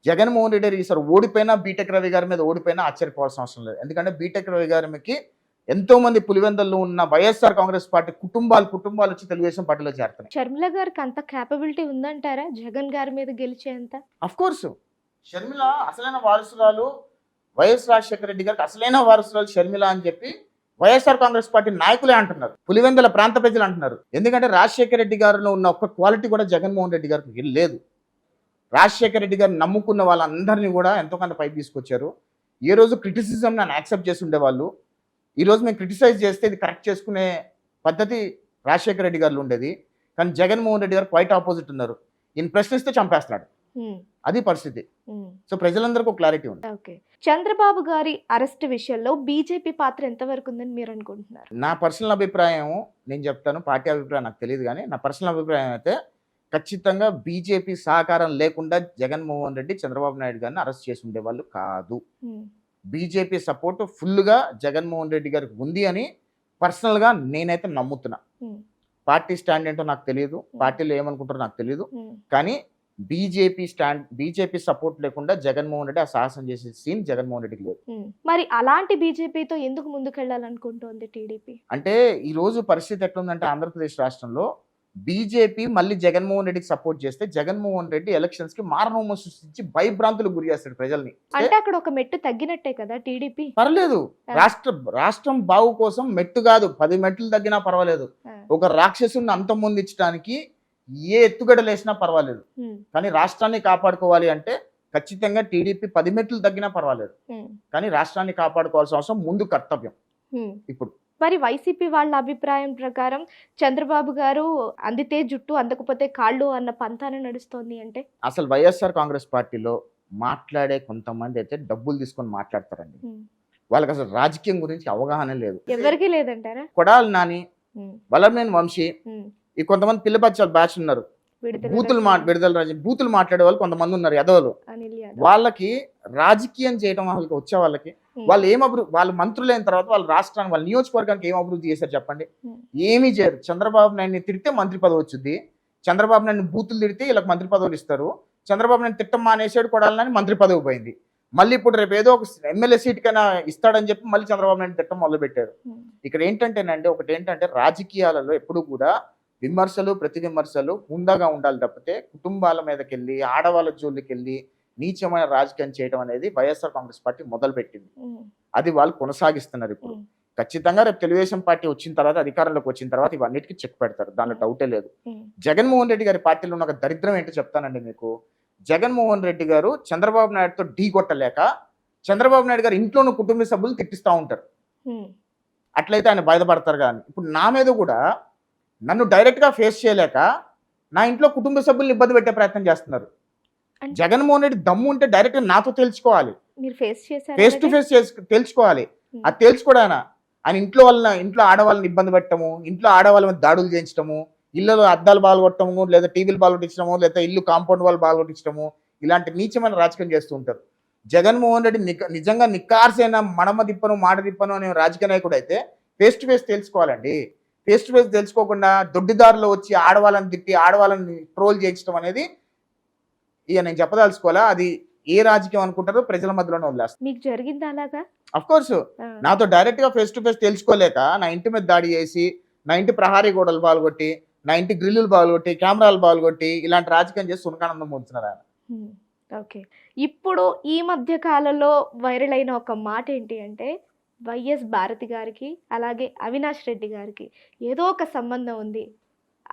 జగన్మోహన్ రెడ్డి గారు ఈసారి ఓడిపోయినా బీటెక్ రవి గారి మీద ఓడిపోయినా ఆశ్చర్యపోవాల్సిన అవసరం లేదు. ఎందుకంటే బీటెక్ రవి గారికి ఎంతో మంది పులివెందల్లో ఉన్న వైఎస్ఆర్ కాంగ్రెస్ పార్టీ కుటుంబాలు వచ్చి తెలుగుదేశం పార్టీలో చేరుతున్నాయి. షర్మిల గారికి అంత క్యాపబిలిటీ ఉందంటారా జగన్ గారి మీద గెలిచేంత? అఫ్ కోర్స్ షర్మిల అసలైన వారసురాలు, వైఎస్ రాజశేఖర రెడ్డి గారికి అసలైన వారసురాలు షర్మిల అని చెప్పి వైఎస్ఆర్ కాంగ్రెస్ పార్టీ నాయకులే అంటున్నారు, పులివెందుల ప్రాంత ప్రజలు అంటున్నారు. ఎందుకంటే రాజశేఖర రెడ్డి గారిలో ఉన్న ఒక్క క్వాలిటీ కూడా జగన్మోహన్ రెడ్డి గారికి లేదు. రాజశేఖర రెడ్డి గారిని నమ్ముకున్న వాళ్ళందరినీ కూడా ఎంతో కొంత పైకి తీసుకొచ్చారు. ఏ రోజు క్రిటిసిజం నన్ను యాక్సెప్ట్ చేసి ఉండేవాళ్ళు. ఈరోజు మేము క్రిటిసైజ్ చేస్తే ఇది కరెక్ట్ చేసుకునే పద్ధతి రాజశేఖర రెడ్డి గారిలో ఉండేది. కానీ జగన్మోహన్ రెడ్డి గారు క్వైట్ ఆపోజిట్ ఉన్నారు. ఈయన ప్రశ్నిస్తే చంపేస్తున్నాడు, అది పరిస్థితి. సో ప్రజలందరికీ ఒక క్లారిటీ ఉంది. ఓకే, చంద్రబాబు గారి అరెస్ట్ విషయంలో బీజేపీ పాత్ర ఎంతవరకు ఉందని మీరు అనుకుంటున్నారు? నా పర్సనల్ అభిప్రాయం నేను చెప్తాను, పార్టీ అభిప్రాయం నాకు తెలియదు. కానీ నా పర్సనల్ అభిప్రాయం అయితే ఖచ్చితంగా బీజేపీ సహకారం లేకుండా జగన్మోహన్ రెడ్డి చంద్రబాబు నాయుడు గారిని అరెస్ట్ చేసి ఉండేవాళ్ళు కాదు. బీజేపీ సపోర్ట్ ఫుల్గా జగన్మోహన్ రెడ్డి గారికి ఉంది అని పర్సనల్గా నేనైతే నమ్ముతున్నా. పార్టీ స్టాండ్ ఏంటో నాకు తెలియదు, పార్టీలో ఏమనుకుంటారో నాకు తెలియదు. కానీ బీజేపీ సపోర్ట్ లేకుండా జగన్మోహన్ రెడ్డి ఆ సాహసం చేసే సీన్ జగన్మోహన్ రెడ్డికి లేదు. మరి అలాంటి బీజేపీతో ఎందుకు ముందుకెళ్లాలనుకుంటోంది టీడీపీ? అంటే ఈ రోజు పరిస్థితి ఎట్లుందంటే ఆంధ్రప్రదేశ్ రాష్ట్రంలో బీజేపీ మళ్ళీ జగన్మోహన్ రెడ్డికి సపోర్ట్ చేస్తే జగన్మోహన్ రెడ్డి ఎలక్షన్స్ కి మారణహోమం సృష్టించి భయభ్రాంతులకు గురి చేస్తాడు ప్రజల్ని. అంటే అక్కడ ఒక మెట్టు తగ్గినట్టే కదా టీడీపీ. పర్లేదు, రాష్ట్రం బాగు కోసం మెట్టు కాదు 10 మెట్లు తగ్గినా పర్వాలేదు. ఒక రాక్షసుని అంతమొందించడానికి ఏ ఎత్తుగడలు వేసినా పర్వాలేదు. కానీ రాష్ట్రాన్ని కాపాడుకోవాలి అంటే ఖచ్చితంగా టీడీపీ 10 మెట్లు తగ్గినా పర్వాలేదు. కానీ రాష్ట్రాన్ని కాపాడుకోవాల్సిన అవసరం ముందు కర్తవ్యం. ఇప్పుడు మరి వైసీపీ వాళ్ళ అభిప్రాయం ప్రకారం చంద్రబాబు గారు అందితే జుట్టు అందకపోతే కాళ్ళు అన్న పంతాన నడుస్తోంది. అంటే అసలు వైఎస్ఆర్ కాంగ్రెస్ పార్టీలో మాట్లాడే కొంతమంది అయితే డబ్బులు తీసుకొని మాట్లాడతారండి. వాళ్ళకి అసలు రాజకీయం గురించి అవగాహన లేదు, ఎవరికి లేదంటారా? కొడాలి నాని, వల్లభనేని వంశీ, ఈ కొంతమంది పిల్లపచ్చాలు బ్యాచ్ ఉన్నారు, బూతులు మాట్లాడే వాళ్ళు కొంతమంది ఉన్నారు ఎదవలు. వాళ్ళకి రాజకీయం చేయడం వాళ్ళకి వచ్చే వాళ్ళకి వాళ్ళు వాళ్ళు మంత్రులైన తర్వాత వాళ్ళ రాష్ట్రానికి వాళ్ళ నియోజకవర్గానికి ఏం అభివృద్ధి చేశారు చెప్పండి? ఏమీ చేయరు. చంద్రబాబు నాయుడిని తిడితే మంత్రి పదవి వచ్చింది, చంద్రబాబు నాయుడిని బూతులు తిడితే వీళ్ళకి మంత్రి పదవులు ఇస్తారు. చంద్రబాబు నాయుడు తిట్టం మానేసాడు, కొడాలని మంత్రి పదవి పోయింది. మళ్ళీ ఇప్పుడు రేపు ఏదో ఒక ఎమ్మెల్యే సీట్ కైనా ఇస్తాడని చెప్పి మళ్ళీ చంద్రబాబు నాయుడు తిట్టం మొదలు పెట్టారు. ఇక్కడ ఏంటంటేనండి, ఒకటి ఏంటంటే రాజకీయాలలో ఎప్పుడు కూడా విమర్శలు ప్రతి విమర్శలు హుందాగా ఉండాలి తప్పితే కుటుంబాల మీదకి వెళ్ళి ఆడవాళ్ళ జోలికి వెళ్ళి నీచమైన రాజకీయం చేయడం అనేది వైఎస్ఆర్ కాంగ్రెస్ పార్టీ మొదలు పెట్టింది. అది వాళ్ళు కొనసాగిస్తున్నారు. ఇప్పుడు ఖచ్చితంగా రేపు తెలుగుదేశం పార్టీ వచ్చిన తర్వాత అధికారంలోకి వచ్చిన తర్వాత ఇవన్నిటికీ చెక్ పెడతారు, దానిలో డౌటే లేదు. జగన్మోహన్ రెడ్డి గారి పార్టీలో ఉన్న ఒక దరిద్రం ఏంటో చెప్తానండి మీకు. జగన్మోహన్ రెడ్డి గారు చంద్రబాబు నాయుడుతో ఢీ కొట్టలేక చంద్రబాబు నాయుడు గారు ఇంట్లోని కుటుంబ సభ్యులు తిట్టిస్తూ ఉంటారు. అట్లయితే ఆయన బాధపడతారు. కానీ ఇప్పుడు నా మీద కూడా నన్ను డైరెక్ట్గా ఫేస్ చేయలేక నా ఇంట్లో కుటుంబ సభ్యులను ఇబ్బంది పెట్టే ప్రయత్నం చేస్తున్నారు. జగన్మోహన్ రెడ్డి దమ్ము ఉంటే డైరెక్ట్ నాతో తెలుసుకోవాలి, ఫేస్ టు ఫేస్ తెలుసుకోవాలి. అది తెలుసుకోవడానా ఆయన ఇంట్లో ఆడవాళ్ళని ఇబ్బంది పెట్టడము, ఇంట్లో ఆడవాళ్ళ మీద దాడులు చేయించడము, ఇళ్ళలో అద్దాలు బాగొట్టడము, లేదా టీవీలు బాగొట్టించడము, లేదా ఇల్లు కాంపౌండ్ వాళ్ళు బాగొట్టించడము, ఇలాంటి నీచమైన రాజకీయం చేస్తూ ఉంటారు. జగన్మోహన్ రెడ్డి నిజంగా నిక్కార్సైన మడమ తిప్పను మాట తిప్పను అనే రాజకీయ నాయకుడు అయితే ఫేస్ టు ఫేస్ తెలుసుకోవాలండి. ఫేస్ టు ఫేస్ తెలుసుకోకుండా దొడ్డిదారులో వచ్చి ఆడవాళ్ళని తిట్టి ఆడవాళ్ళని ట్రోల్ చేయించడం అనేది ఇక నేను చెప్పదలుచుకోవాలా. అది ఏ రాజకీయం అనుకుంటారో ప్రజల మధ్యలోనే వదిలేస్తారు. మీకు జరిగింది అలాగా? అఫ్ కోర్స్ నాతో డైరెక్ట్ గా ఫేస్ టు ఫేస్ తెలుసుకోలేక నా ఇంటి మీద దాడి చేసి, నా ఇంటి ప్రహారీ గోడలు పాల్గొట్టి, నా ఇంటి గ్రిల్లులు పాల్గొట్టి, కెమెరాలు పాల్గొట్టి ఇలాంటి రాజకీయం చేసి సునకానందం పొందుతున్నారు ఆయన. ఓకే, ఇప్పుడు ఈ మధ్య కాలంలో వైరల్ అయిన ఒక మాట ఏంటి అంటే వైఎస్ భారతి గారికి అలాగే అవినాష్ రెడ్డి గారికి ఏదో ఒక సంబంధం ఉంది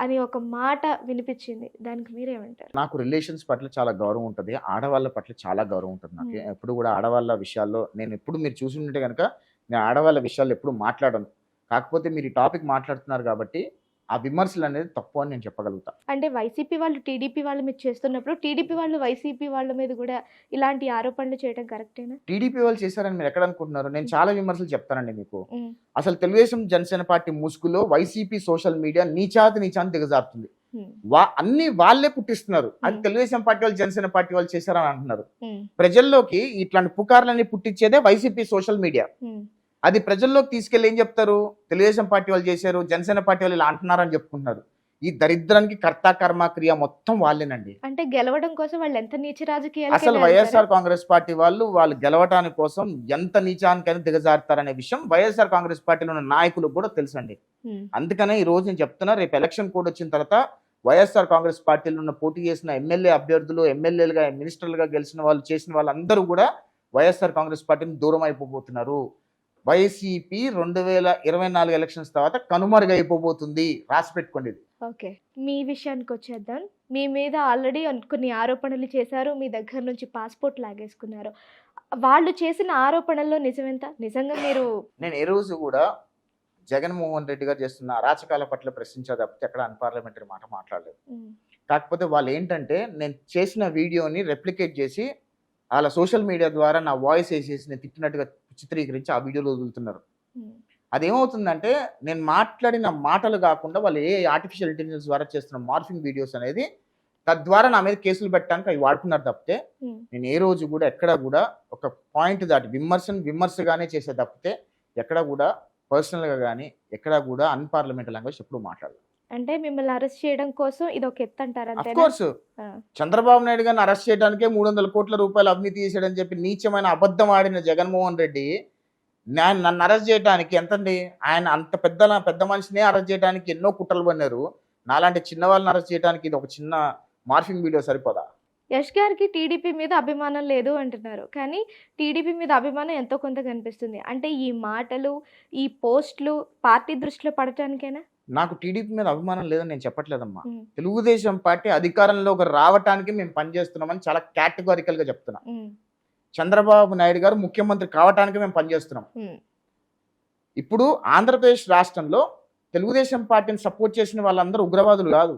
అని ఒక మాట వినిపించింది. దానికి మీరేమంటారు? నాకు రిలేషన్స్ పట్ల చాలా గౌరవం ఉంటుంది, ఆడవాళ్ళ పట్ల చాలా గౌరవం ఉంటుంది. నాకు ఎప్పుడు కూడా ఆడవాళ్ళ విషయాల్లో నేను ఎప్పుడు మీరు చూసి ఉంటే కనుక నేను ఆడవాళ్ళ విషయాల్లో ఎప్పుడు మాట్లాడను. కాకపోతే మీరు ఈ టాపిక్ మాట్లాడుతున్నారు కాబట్టి ఆ విమర్శలు అనేది తప్పు అని నేను చెప్పగలుగుతా. అంటే వైసీపీ వాళ్ళు టీడీపీ వాళ్ళ మీద చేస్తున్నప్పుడు టీడీపీ వాళ్ళు వైసీపీ వాళ్ళ మీద కూడా ఇలాంటి ఆరోపణలు చేయడం కరెక్టేనా? టీడీపీ వాళ్ళు చేశారని మీరు ఎక్కడ అనుకుంటున్నారు? నేను చాలా విమర్శలు చెప్తానండి మీకు. ఉమ్, అసలు తెలుగుదేశం జనసేన పార్టీ ముసుగులో వైసీపీ సోషల్ మీడియా నీచాన్ని దిగజారుతుంది. ఉమ్, అన్ని వాళ్ళే పుట్టిస్తున్నారు. అది తెలుగుదేశం పార్టీ వాళ్ళు జనసేన పార్టీ వాళ్ళు చేశారని అంటున్నారు. ఉమ్, ప్రజల్లోకి ఇట్లాంటి పుకార్లన్నీ పుట్టించేదే వైసీపీ సోషల్ మీడియా. ఉమ్, అది ప్రజల్లోకి తీసుకెళ్ళి ఏం చెప్తారు? తెలుగుదేశం పార్టీ వాళ్ళు చేశారు, జనసేన పార్టీ వాళ్ళు ఇలా అంటున్నారని చెప్పుకుంటున్నారు. ఈ దరిద్రానికి కర్త కర్మ క్రియ మొత్తం వాళ్ళేనండి. అంటే గెలవడం కోసం వాళ్ళు ఎంత నీచ రాజకీయాలు అసలు వైఎస్ఆర్ కాంగ్రెస్ పార్టీ వాళ్ళు గెలవటానికి కోసం ఎంత నీచానికైనా దిగజారుతారనే విషయం వైఎస్ఆర్ కాంగ్రెస్ పార్టీలో ఉన్న నాయకులకు కూడా తెలుసండి. అందుకనే ఈ రోజు నేను చెప్తున్నా, రేపు ఎలక్షన్ కోడ్ వచ్చిన తర్వాత వైఎస్ఆర్ కాంగ్రెస్ పార్టీలో ఉన్న పోటీ చేసిన ఎమ్మెల్యే అభ్యర్థులు, ఎమ్మెల్యేలుగా మినిస్టర్లుగా గెలిచిన వాళ్ళు, చేసిన వాళ్ళందరూ కూడా వైఎస్ఆర్ కాంగ్రెస్ పార్టీని దూరం అయిపోబోతున్నారు. వైసీపీ 2024 ఎలక్షన్స్ తర్వాత కనుమరుగైపోబోతుంది. రాసి పెట్టుకోండి ఇది. ఓకే, మీ విషయానికి వచ్చేద్దాం. మీ మీద ఆల్రెడీ కొన్ని ఆరోపణలు చేశారు, మీ దగ్గర నుంచి పాస్పోర్ట్ లాగేసుకున్నారు. వాళ్ళు చేసిన ఆరోపణల్లో నిజమెంత? నిజంగా మీరు నేను ఏ రోజు కూడా జగన్మోహన్ రెడ్డి గారు చేస్తున్న అరాచకాల పట్ల ప్రశ్నించా తప్పితే ఎక్కడ అన్పార్లమెంటరీ మాట మాట్లాడలేదు. కాకపోతే వాళ్ళు ఏంటంటే, నేను చేసిన వీడియోని రెప్లికేట్ చేసి వాళ్ళ సోషల్ మీడియా ద్వారా నా వాయిస్ వేసేసి నేను తిట్టినట్టుగా చిత్రీకరించి ఆ వీడియోలో వదులుతున్నారు. అదేమవుతుందంటే, నేను మాట్లాడిన మాటలు కాకుండా వాళ్ళు ఆర్టిఫిషియల్ ఇంటెలిజెన్స్ ద్వారా చేస్తున్న మార్ఫింగ్ వీడియోస్ అనేది తద్వారా నా మీద కేసులు పెట్టడానికి అవి వాడుతున్నారు తప్పితే నేను ఏ రోజు కూడా ఎక్కడ కూడా ఒక పాయింట్ దాటి విమర్శగానే చేసే తప్పితే ఎక్కడ కూడా పర్సనల్గా కానీ ఎక్కడ కూడా అన్పార్లమెంటరీ లాంగ్వేజ్ ఎప్పుడు మాట్లాడలేదు. అంటే మిమ్మల్ని అరెస్ట్ చేయడం కోసం ఇది ఒక ఎత్తు అంటారు. అఫ్ కోర్స్ చంద్రబాబు నాయుడు గారిని అరెస్ట్ చేయడానికే 300 కోట్ల రూపాయలు అవినీతి చేశాడని చెప్పి నీచమైన అబద్ధం ఆడిన జగన్మోహన్ రెడ్డి నన్ను అరెస్ట్ చేయడానికి ఎంతండి? ఆయన అంత పెద్ద మనిషినే అరెస్ట్ చేయడానికి ఎన్నో కుట్రలు పన్నారు. నాలాంటి చిన్న వాళ్ళని అరెస్ట్ చేయడానికి ఇది ఒక చిన్న మార్ఫింగ్ వీడియో సరిపోదా? యష్ గారికి టీడీపీ మీద అభిమానం లేదు అంటున్నారు, కానీ టీడీపీ మీద అభిమానం ఎంతో కొంత కనిపిస్తుంది. అంటే ఈ మాటలు, ఈ పోస్టులు పార్టీ దృష్టిలో పడటానికేనా? నాకు టీడీపీ మీద అభిమానం లేదని నేను చెప్పట్లేదమ్మా. తెలుగుదేశంలోకి పార్టీ అధికారంలోకి రావటానికి మేము పనిచేస్తున్నామని చాలా కేటగారికల్ గా చెప్తున్నా. చంద్రబాబు నాయుడు గారు ముఖ్యమంత్రి కావటానికి మేము పనిచేస్తున్నాం. ఇప్పుడు ఆంధ్రప్రదేశ్ రాష్ట్రంలో తెలుగుదేశం పార్టీని సపోర్ట్ చేసిన వాళ్ళందరూ ఉగ్రవాదులు కాదు.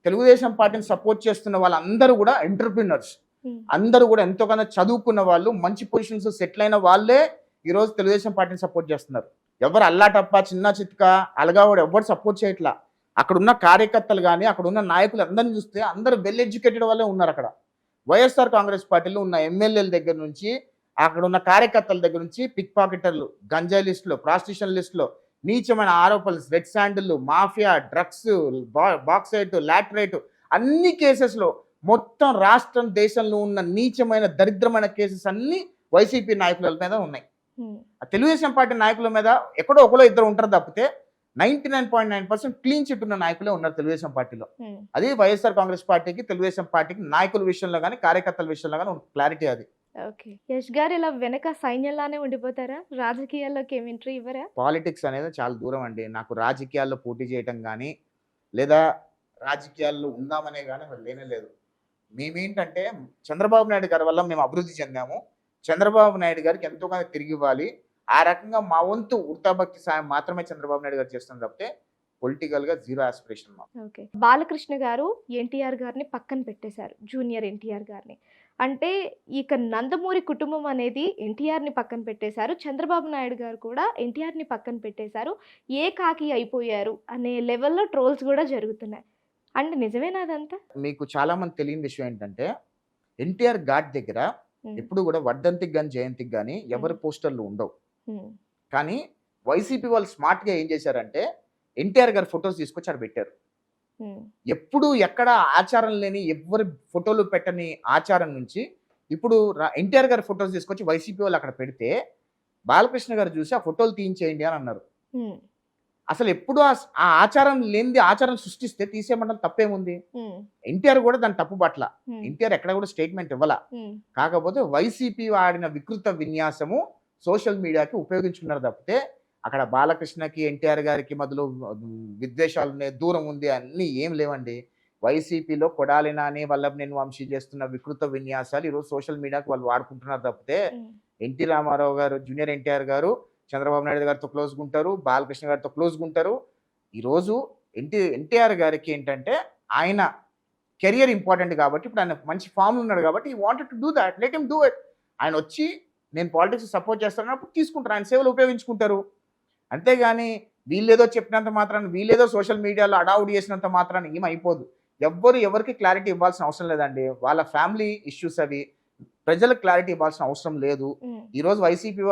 తెలుగుదేశం పార్టీని సపోర్ట్ చేస్తున్న వాళ్ళందరూ కూడా ఎంటర్ప్రినర్స్. అందరూ కూడా ఎంతో కొంత చదువుకున్న వాళ్ళు, మంచి పొజిషన్స్ సెటిల్ అయిన వాళ్ళే ఈరోజు తెలుగుదేశం పార్టీని సపోర్ట్ చేస్తున్నారు. ఎవరు అల్లాటప్ప చిన్న చిత్క అలగావాడు ఎవరు సపోర్ట్ చేయట్లా. అక్కడ ఉన్న కార్యకర్తలు కానీ అక్కడ ఉన్న నాయకులు అందరిని చూస్తే అందరూ వెల్ ఎడ్యుకేటెడ్ వాళ్ళే ఉన్నారు. అక్కడ వైఎస్ఆర్ కాంగ్రెస్ పార్టీలో ఉన్న ఎమ్మెల్యేల దగ్గర నుంచి అక్కడ ఉన్న కార్యకర్తల దగ్గర నుంచి పిక్ పాకెటర్లు, గంజాయి లిస్టులో, ప్రాస్టిట్యూషన్ లిస్టులో నీచమైన ఆరోపణలు, red sandal, mafia, drugs, bauxite, laterite అన్ని కేసెస్లో మొత్తం రాష్ట్రం దేశంలో ఉన్న నీచమైన దరిద్రమైన కేసెస్ అన్ని వైసీపీ నాయకుల మీద ఉన్నాయి. తెలుగుదేశం పార్టీ నాయకుల మీద ఎక్కడో ఒకలో ఇద్దరు ఉంటారు తప్పితే 99.9% క్లీన్ చిట్ ఉన్న నాయకులే ఉన్నారు తెలుగుదేశం పార్టీలో. అది వైఎస్ఆర్ కాంగ్రెస్ పార్టీకి, తెలుగుదేశం పార్టీకి నాయకుల విషయంలో కానీ కార్యకర్తల విషయంలో కానీ క్లారిటీ అది. ఓకే, యష్ గారు ఇలా వెనక సైన్యంలానే ఉండిపోతారా? రాజకీయాల్లోకి ఏమి ఎంట్రీ ఇవ్వరా? పాలిటిక్స్ అనేది చాలా దూరం అండి. నాకు రాజకీయాల్లో పోటీ చేయటం కానీ లేదా రాజకీయాల్లో ఉందామనే కానీ లేనే లేదు. మేమేంటంటే చంద్రబాబు నాయుడు గారి వల్ల మేము అభివృద్ధి చెందాము. చంద్రబాబు నాయుడు గారికి ఎంతో కొంత తిరిగి ఇవ్వాలి. ఆ రకంగా మా వంతు వృత్తాభక్తి సాయం మాత్రమే చంద్రబాబు నాయుడు గారు చేస్తున్నారు తప్పితే పొలిటికల్ గా జీరో ఆస్పిరేషన్. ఓకే, బాలకృష్ణ గారు ఎన్టీఆర్ గారిని పక్కన పెట్టేశారు, జూనియర్ ఎన్టీఆర్ గారిని. అంటే ఇక నందమూరి కుటుంబం అనేది ఎన్టీఆర్ని పక్కన పెట్టేశారు, చంద్రబాబు నాయుడు గారు కూడా ఎన్టీఆర్ని పక్కన పెట్టేశారు, ఏ కాకి అయిపోయారు అనే లెవెల్లో ట్రోల్స్ కూడా జరుగుతున్నాయి. అంటే నిజమేనా అదంతా? మీకు చాలా మంది తెలియని విషయం ఏంటంటే, ఎన్టీఆర్ ఘాట్ దగ్గర ఎప్పుడు కూడా వర్ధంతికి కానీ జయంతికి కానీ ఎవరి పోస్టర్లు ఉండవు. కానీ వైసీపీ వాళ్ళు స్మార్ట్ గా ఏం చేశారంటే ఎన్టీఆర్ గారి ఫొటోస్ తీసుకొచ్చి అక్కడ పెట్టారు. ఎప్పుడు ఎక్కడ ఆచారం లేని ఎవరి ఫోటోలు పెట్టని ఆచారం నుంచి ఇప్పుడు ఎన్టీఆర్ గారి ఫొటోస్ తీసుకొచ్చి వైసీపీ వాళ్ళు అక్కడ పెడితే బాలకృష్ణ గారు చూసి ఆ ఫోటోలు తీయించేయండి అని అన్నారు. అసలు ఎప్పుడు ఆ ఆచారం లేనిది ఆచారం సృష్టిస్తే తీసేయమంటారు, తప్పేముంది? ఎన్టీఆర్ కూడా దాని తప్పు పట్ల ఎన్టీఆర్ ఎక్కడ కూడా స్టేట్మెంట్ ఇవ్వాల. కాకపోతే వైసీపీ వాడిన వికృత విన్యాసము సోషల్ మీడియాకి ఉపయోగించుకున్నారు తప్పితే అక్కడ బాలకృష్ణకి ఎన్టీఆర్ గారికి మధ్యలో విద్వేషాలు దూరం ఉంది అన్ని ఏం లేవండి. వైసీపీలో కొడాలి నాని, వల్లభనేని వంశీ చేస్తున్న వికృత విన్యాసాలు ఈరోజు సోషల్ మీడియాకి వాళ్ళు వాడుకుంటున్నారు తప్పితే ఎన్టీ రామారావు గారు, జూనియర్ ఎన్టీఆర్ గారు చంద్రబాబు నాయుడు గారితో క్లోజ్గా ఉంటారు, బాలకృష్ణ గారితో క్లోజ్గా ఉంటారు. ఈరోజు ఎన్టీఆర్ గారికి ఏంటంటే ఆయన కెరియర్ ఇంపార్టెంట్ కాబట్టి ఇప్పుడు ఆయన మంచి ఫామ్లో ఉన్నాడు కాబట్టి ఈ wanted to do that, let him do it. ఆయన వచ్చి నేను పాలిటిక్స్ సపోర్ట్ చేస్తానప్పుడు తీసుకుంటారు, ఆయన సేవలు ఉపయోగించుకుంటారు. అంతేగాని వీళ్ళేదో చెప్పినంత మాత్రాన్ని, వీళ్ళేదో సోషల్ మీడియాలో అడావుడి చేసినంత మాత్రాన్ని ఏమైపోదు. ఎవరికి క్లారిటీ ఇవ్వాల్సిన అవసరం లేదండి. వాళ్ళ ఫ్యామిలీ ఇష్యూస్ అవి, ప్రజలకు క్లారిటీ ఇవ్వాల్సిన అవసరం లేదు. ఈ రోజు వైసీపీ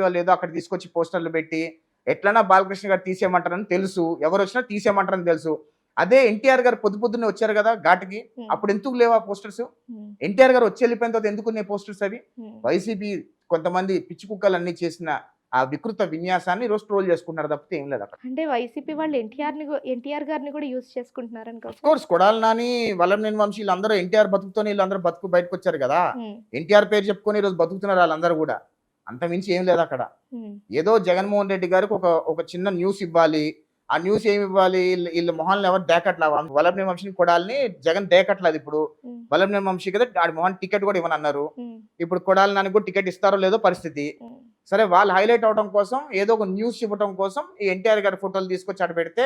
వాళ్ళు ఏదో అక్కడ తీసుకొచ్చి పోస్టర్లు పెట్టి ఎట్లన్నా బాలకృష్ణ గారు తీసేయమంటారని తెలుసు, ఎవరు వచ్చినా తీసేయమంటారని తెలుసు. అదే ఎన్టీఆర్ గారు పొద్దున్నే వచ్చారు కదా ఘాటుకి, అప్పుడు ఎందుకు లేవా పోస్టర్స్? ఎన్టీఆర్ గారు వచ్చి వెళ్ళిపోయిన తర్వాత ఎందుకు ఉన్నాయి పోస్టర్స్ అవి? వైసీపీ కొంతమంది పిచ్చి కుక్కలన్నీ చేసిన ఆ వికృత విన్యాసాన్ని రోజు ట్రోల్ చేసుకుంటున్నారు తప్పితే ఏం లేదు అక్కడ. అంటే వైసీపీ వాళ్ళు ఎన్టీఆర్ గారిని కూడా యూజ్ చేసుకుంటున్నారు అనుకో. కోర్స్ కొడాలి నాని, వల్లభనేని వంశీ వీళ్ళందరూ ఎన్టీఆర్ బతుకుతోనే వీళ్ళందరూ బయటకు వచ్చారు కదా. ఎన్టీఆర్ పేరు చెప్పుకొని ఈరోజు బతుకుతున్నారు వాళ్ళందరూ కూడా. అంత మించి ఏం లేదు అక్కడ. ఏదో జగన్మోహన్ రెడ్డి గారికి ఒక చిన్న న్యూస్ ఇవ్వాలి. ఆ న్యూస్ ఏమి ఇవ్వాలి? వీళ్ళ మొహాలను ఎవరు దేకట్లా. వల్లభనేని వంశీని కొడాలని జగన్ దేకట్లేదు. ఇప్పుడు వల్లభనేని వంశీ కదా ఆడి మొహాన్ టికెట్ కూడా ఇవ్వనన్నారు. ఇప్పుడు కొడాలి నాని కూడా టికెట్ ఇస్తారో లేదో పరిస్థితి. సరే, వాళ్ళు హైలైట్ అవడం కోసం ఏదో ఒక న్యూస్ ఇవ్వడం కోసం ఈ ఎన్టీఆర్ గారి ఫోటోలు తీసుకొచ్చి అటు పెడితే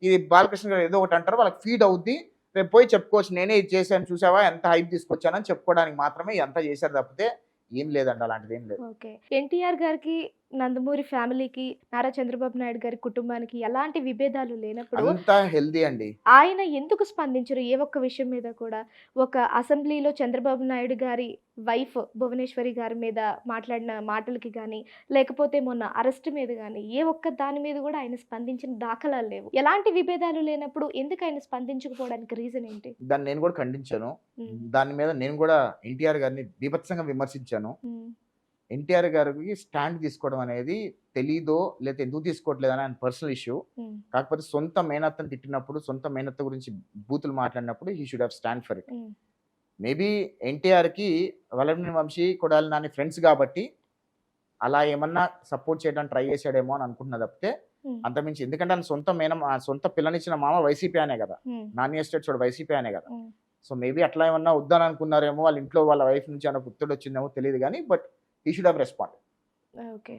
ఇది బాలకృష్ణ గారు ఏదో ఒకటి అంటారు, వాళ్ళకి ఫీడ్ అవుద్ది. రేపు పోయి చెప్పుకోవచ్చు, నేనే ఇది చేశాను చూసావా ఎంత హైప్ తీసుకొచ్చానని చెప్పుకోవడానికి మాత్రమే ఎంత చేశారు తప్పితే ఏం లేదండి, అలాంటిది ఏం లేదు. ఓకే, ఎన్టీఆర్ గారికి, నందమూరి ఫ్యామిలీకి, నారా చంద్రబాబు నాయుడు గారి కుటుంబానికి ఎలాంటి విభేదాలు లేనప్పుడు అంతా హెల్దీ అండి. ఆయన ఎందుకు స్పందించరు ఏ ఒక్క విషయం మీద కూడా? ఒక అసెంబ్లీలో చంద్రబాబు నాయుడు గారి వైఫ్ భువనేశ్వరి గారి మీద మాట్లాడిన మాటలకి కానీ, లేకపోతే మొన్న అరెస్ట్ మీద కానీ ఏ ఒక్క దాని మీద కూడా ఆయన స్పందించిన దాఖలాలు లేవు. ఎలాంటి విభేదాలు లేనప్పుడు ఎందుకు ఆయన స్పందించకపోవడానికి రీజన్ ఏంటి? దాన్ని నేను కూడా ఖండించాను. దాని మీద నేను కూడా ఎన్టీఆర్ గారిని బీభత్సంగా విమర్శించాను. ఎన్టీఆర్ గారికి స్టాండ్ తీసుకోవడం అనేది తెలీదో లేదా ఎందుకు తీసుకోవట్లేదు అని ఆయన పర్సనల్ ఇష్యూ. కాకపోతే సొంత మేనత్తను తిట్టినప్పుడు, సొంత మేనత్త గురించి బూతులు మాట్లాడినప్పుడు he should have stand for it. Maybe ఎన్టీఆర్కి వల్లభనేని వంశీ, కొడాలి నాని ఫ్రెండ్స్ కాబట్టి అలా ఏమన్నా సపోర్ట్ చేయడానికి ట్రై చేశాడేమో అని అనుకుంటున్నా తప్పితే అంతమించి. ఎందుకంటే ఆయన సొంత పిల్లనిచ్చిన మామ వైసీపీ అనే కదా, నాని ఎస్టేట్ చూడ వైసీపీ అనే కదా. సో మేబీ అట్లా ఏమన్నా వద్దని అనుకున్నారేమో, వాళ్ళ ఇంట్లో వాళ్ళ వైఫ్ నుంచి అన్న పుత్రుడు వచ్చిందేమో తెలియదు కానీ, but he should have responded. Okay,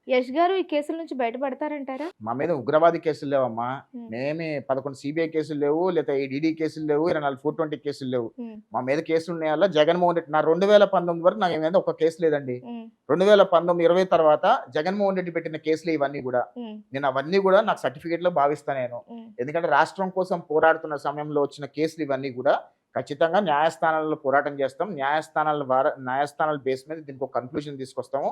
Yash గారు ఈ కేసుల నుంచి బయటపడతారంటారా? మా మీద ఉగ్రవాది కేసులు లేవమ్మా. మేమే 11 సిబిఐ కేసులు లేవు, లేదా ఈడీ కేసులు లేవు, 24 420 కేసులు లేవు. మా మీద కేసులు ఉన్నాయల్లా జగన్మోహన్ రెడ్డి. నా 2019 వరకు నాకు మీద ఒక కేసు లేదండి. 2019-20 తర్వాత జగన్మోహన్ రెడ్డి పెట్టిన కేసులు ఇవన్నీ కూడా. నేను అవన్నీ కూడా నాకు సర్టిఫికేట్ లో భావిస్తాను నేను. ఎందుకంటే రాష్ట్రం కోసం పోరాడుతున్న సమయంలో వచ్చిన కేసులు ఇవన్నీ కూడా ఖచ్చితంగా న్యాయస్థానాల్లో పోరాటం చేస్తాం. న్యాయస్థానాల బేస్ మీద దీనికి ఒక కన్క్లూజన్ తీసుకొస్తాము.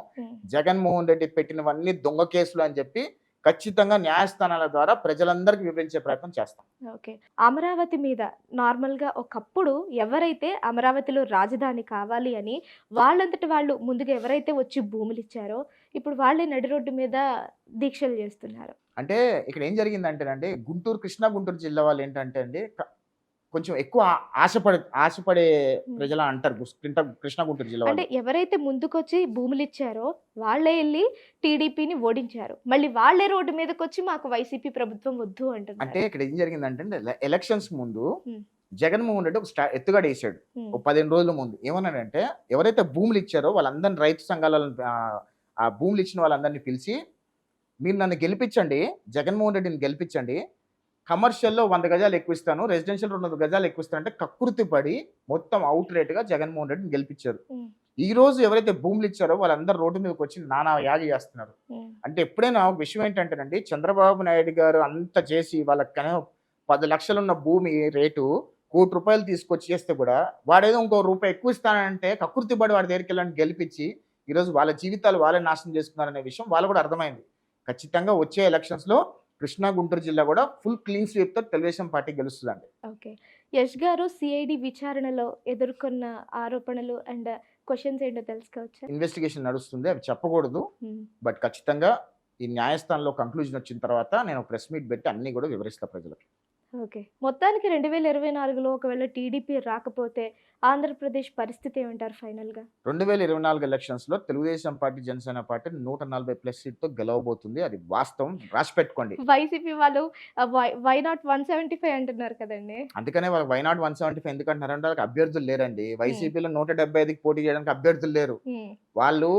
జగన్మోహన్ రెడ్డి పెట్టినవన్నీ దొంగ కేసులు అని చెప్పి ఖచ్చితంగా న్యాయస్థానాల ద్వారా ప్రజలందరికీ వివరించే ప్రయత్నం చేస్తాం. ఓకే, అమరావతి మీద నార్మల్ గా ఒకప్పుడు ఎవరైతే అమరావతిలో రాజధాని కావాలి అని వాళ్ళంతటి వాళ్ళు ముందుగా ఎవరైతే వచ్చి భూములు ఇచ్చారో ఇప్పుడు వాళ్ళే నడి రోడ్డు మీద దీక్షలు చేస్తున్నారు. అంటే ఇక్కడ ఏం జరిగిందంటేనండి, కృష్ణా గుంటూరు జిల్లా వాళ్ళు ఏంటంటే అండి కొంచెం ఎక్కువ ఆశపడే ప్రజలు అంటారు కృష్ణా గుంటూరు జిల్లా. అంటే ఎవరైతే ముందుకొచ్చి భూములు ఇచ్చారో వాళ్ళే వెళ్ళి టీడీపీని ఓడించారు, మళ్ళీ వాళ్ళే రోడ్డు మీదకి వచ్చి మాకు వైసీపీ ప్రభుత్వం వద్దు అంటారు. అంటే ఇక్కడ ఏం జరిగిందంటే ఎలక్షన్స్ ముందు జగన్మోహన్ రెడ్డి ఒక ఎత్తుగడ వేసాడు. ఒక 15 రోజుల ముందు ఏమన్నాడంటే, ఎవరైతే భూములు ఇచ్చారో వాళ్ళందరినీ, రైతు సంఘాలను, ఆ భూములు ఇచ్చిన వాళ్ళందరినీ పిలిచి, మీరు నన్ను గెలిపించండి, జగన్మోహన్ రెడ్డిని గెలిపించండి, కమర్షియల్లో 100 గజాలు ఎక్కువ ఇస్తాను, రెసిడెన్షియల్ 200 గజాలు ఎక్కువ ఇస్తాను అంటే కక్కుర్తి పడి మొత్తం అవుట్ రేట్ గా జగన్మోహన్ రెడ్డిని గెలిపించారు. ఈ రోజు ఎవరైతే భూములు ఇచ్చారో వాళ్ళందరూ రోడ్డు మీదకి వచ్చి నానా యాగి చేస్తున్నారు. అంటే ఎప్పుడైనా ఒక విషయం ఏంటంటేనండి, చంద్రబాబు నాయుడు గారు అంత చేసి వాళ్ళకి 10 లక్షలు ఉన్న భూమి రేటు ₹1 కోటి తీసుకొచ్చి చేస్తే కూడా వాడేదో ఇంకో రూపాయి ఎక్కువ ఇస్తానంటే కక్కుర్తి పడి వాడి దగ్గరికి వెళ్ళని గెలిపించి ఈరోజు వాళ్ళ జీవితాలు వాళ్ళే నాశనం చేసుకున్నారనే విషయం వాళ్ళు కూడా అర్థమైంది. ఖచ్చితంగా వచ్చే ఎలక్షన్స్ లో కృష్ణా గుంటూరు జిల్లా కూడా ఫుల్ క్లీన్ స్వీప్ తో తెలుగుదేశం పార్టీ గెలుస్తుందండి. ఓకే, యష్ గారు సిఐడి విచారణలో ఎదుర్కొన్న ఆరోపణలు అండ్ క్వశ్చన్స్ ఏంటో తెలుసుకోవచ్చా? ఇన్వెస్టిగేషన్ నడుస్తుంది, అవి చెప్పకూడదు. బట్ ఖచ్చితంగా ఈ న్యాయస్థానంలో కంక్లూజన్ వచ్చిన తర్వాత నేను ప్రెస్ మీట్ పెట్టి అన్ని కూడా వివరిస్తా ప్రజలకు. ఓకే, మొత్తానికి 2024లో ఒకవేళ టీడీపీ రాకపోతే ఆంధ్రప్రదేశ్ పరిస్థితి ఏమంటారు ఫైనల్ గా? 2024 ఎలక్షన్స్ లో Telugu Desam party, Janasena party 140+ seat తో గెలవబోతుంది. అది వాస్తవం, రాసి పెట్టుకోండి. వైసీపీ వాళ్ళు వై నాట్ 175 అంటున్నారు కదండి. అందుకనే వాళ్ళు వై నాట్ 175 ఎందుకంటున్నారంటే వాళ్ళకి అభ్యర్థులు లేరండి. వైసీపీలో 175కి పోటీ చేయడానికి అభ్యర్థులు లేరు. వాళ్ళు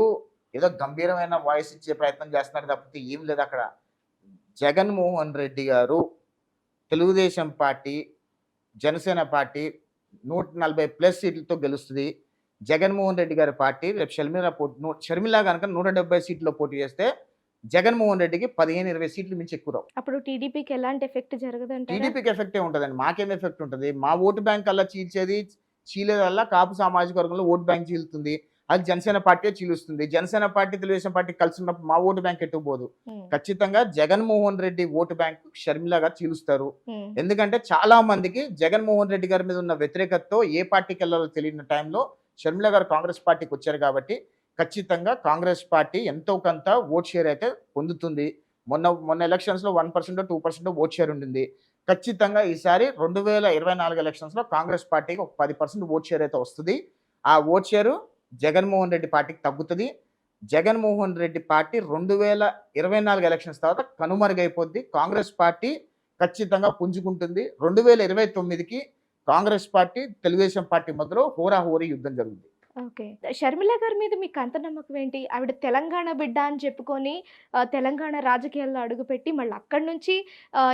ఏదో గంభీరమైన వాయిస్ ఇచ్చే ప్రయత్నం చేస్తున్నారు తప్పితే ఏం లేదు అక్కడ. జగన్మోహన్ రెడ్డి గారు తెలుగుదేశం పార్టీ, జనసేన పార్టీ 140+ సీట్లతో గెలుస్తుంది. జగన్మోహన్ రెడ్డి గారి పార్టీ రేపు షర్మిల కనుక 170 సీట్లో పోటీ చేస్తే జగన్మోహన్ రెడ్డికి 15-20 సీట్లు మించి ఎక్కువ రావు. అప్పుడు టీడీపీకి ఎలాంటి ఎఫెక్ట్ జరగదంటారా? టీడీపీకి ఎఫెక్టే ఉంటుందండి. మాకేం ఎఫెక్ట్ ఉంటుంది? మా ఓటు బ్యాంక్ అలా చీలేది వల్ల కాపు సామాజిక వర్గంలో ఓటు బ్యాంక్ చీలుతుంది. అది జనసేన పార్టీ చీలుస్తుంది. జనసేన పార్టీ తెలుగుదేశం పార్టీ కలిసి ఉన్నప్పుడు మా ఓటు బ్యాంక్ ఎట్టుకుపోదు. ఖచ్చితంగా జగన్మోహన్ రెడ్డి ఓటు బ్యాంక్ షర్మిల గారు చీలుస్తారు. ఎందుకంటే చాలా మందికి జగన్మోహన్ రెడ్డి గారి మీద ఉన్న వ్యతిరేకతతో ఏ పార్టీకి వెళ్ళాలో తెలియని టైంలో షర్మిల గారు కాంగ్రెస్ పార్టీకి వచ్చారు కాబట్టి ఖచ్చితంగా కాంగ్రెస్ పార్టీ ఎంతో కొంత ఓట్ షేర్ అయితే పొందుతుంది. మొన్న ఎలక్షన్స్లో 1% 2% ఓట్ షేర్ ఉండింది. ఖచ్చితంగా ఈసారి 2024 ఎలక్షన్స్లో కాంగ్రెస్ పార్టీకి ఒక 10% ఓట్ షేర్ అయితే వస్తుంది. ఆ ఓట్ షేరు జగన్మోహన్ రెడ్డి పార్టీకి తగ్గుతుంది. జగన్మోహన్ రెడ్డి పార్టీ 2024 ఎలక్షన్స్ తర్వాత కనుమరుగైపోద్ది. కాంగ్రెస్ పార్టీ ఖచ్చితంగా పుంజుకుంటుంది. 2029కి కాంగ్రెస్ పార్టీ తెలుగుదేశం పార్టీ మధ్యలో హోరాహోరీ యుద్ధం జరుగుతుంది. ఓకే. షర్మిల గారి మీద మీకు అంత నమ్మకం ఏంటి? ఆవిడ తెలంగాణ బిడ్డ అని చెప్పుకొని తెలంగాణ రాజకీయాల్లో అడుగుపెట్టి మళ్ళీ అక్కడి నుంచి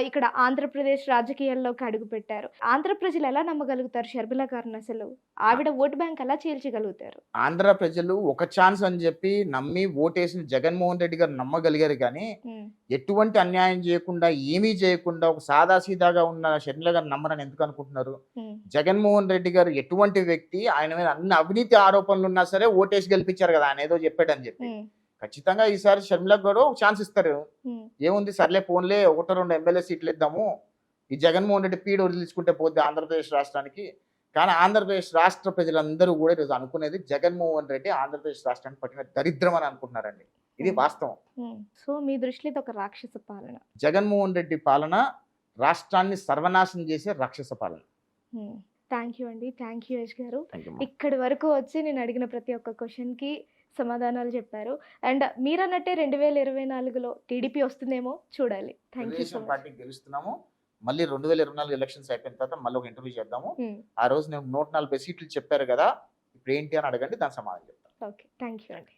ఇక్కడ ఆంధ్రప్రదేశ్ రాజకీయాల్లోకి అడుగుపెట్టారు. ఆంధ్ర ప్రజలు ఎలా నమ్మగలుగుతారు షర్మిల గారిని? అసలు ఆవిడ ఓటు బ్యాంక్ ఎలా చీల్చగలుగుతారు? ఆంధ్ర ప్రజలు ఒక ఛాన్స్ అని చెప్పి నమ్మి ఓటేసిన జగన్మోహన్ రెడ్డి గారు నమ్మగలిగారు. కానీ ఎటువంటి అన్యాయం చేయకుండా ఏమీ చేయకుండా ఒక సాదాసీదాగా ఉన్న షర్మిల గారు నమ్మరని ఎందుకు అనుకుంటున్నారు? జగన్మోహన్ రెడ్డి గారు ఎటువంటి వ్యక్తి, ఆయన మీద అన్ని అవినీతి ఆరోపణలు ఉన్నా సరే ఓటేసి గెలిపించారు కదా, ఆయన ఏదో చెప్పాడని చెప్పి. ఖచ్చితంగా ఈసారి షర్మిలకు కూడా ఒక ఛాన్స్ ఇస్తారు. ఏముంది, సర్లే ఫోన్లే 1-2 ఎమ్మెల్యే సీట్లు ఇద్దాము, ఈ జగన్మోహన్ రెడ్డి పీడ వదిలించుకుంటే పోద్ది ఆంధ్రప్రదేశ్ రాష్ట్రానికి. కానీ ఆంధ్రప్రదేశ్ రాష్ట్ర ప్రజలందరూ కూడా ఈరోజు అనుకునేది జగన్మోహన్ రెడ్డి ఆంధ్రప్రదేశ్ రాష్ట్రానికి పట్టిన దరిద్రం అని అనుకుంటున్నారండి. ఇది వాస్తవం. సో మీ దృష్టిలో ఇది ఒక రాక్షస పాలన. జగన్మోహన్ రెడ్డి పాలన రాష్ట్రాన్ని సర్వనాశనం చేసే రాక్షస పాలన. థ్యాంక్ యూ అండి. థ్యాంక్ యూ యశ్ గారు. ఇక్కడి వరకు వచ్చి నేను అడిగిన ప్రతి ఒక్క క్వశ్చన్కి సమాధానాలు చెప్పారు. అండ్ మీరు అన్నట్టే 2024లో టీడీపీ వస్తుందేమో చూడాలి. Thank you so much. పార్టీకి గెలుస్తున్నాము. మళ్ళీ 2024 ఎలక్షన్స్ అయిపోయిన తర్వాత మళ్ళీ ఒక ఇంటర్వ్యూ చేద్దాము. ఆ రోజు నేను 140 సీట్లు చెప్పారు కదా, ఇప్పుడు ఏంటి అని అడగండి, దాని సమాధానం చెప్తాను. ఓకే. థ్యాంక్ యూ అండి.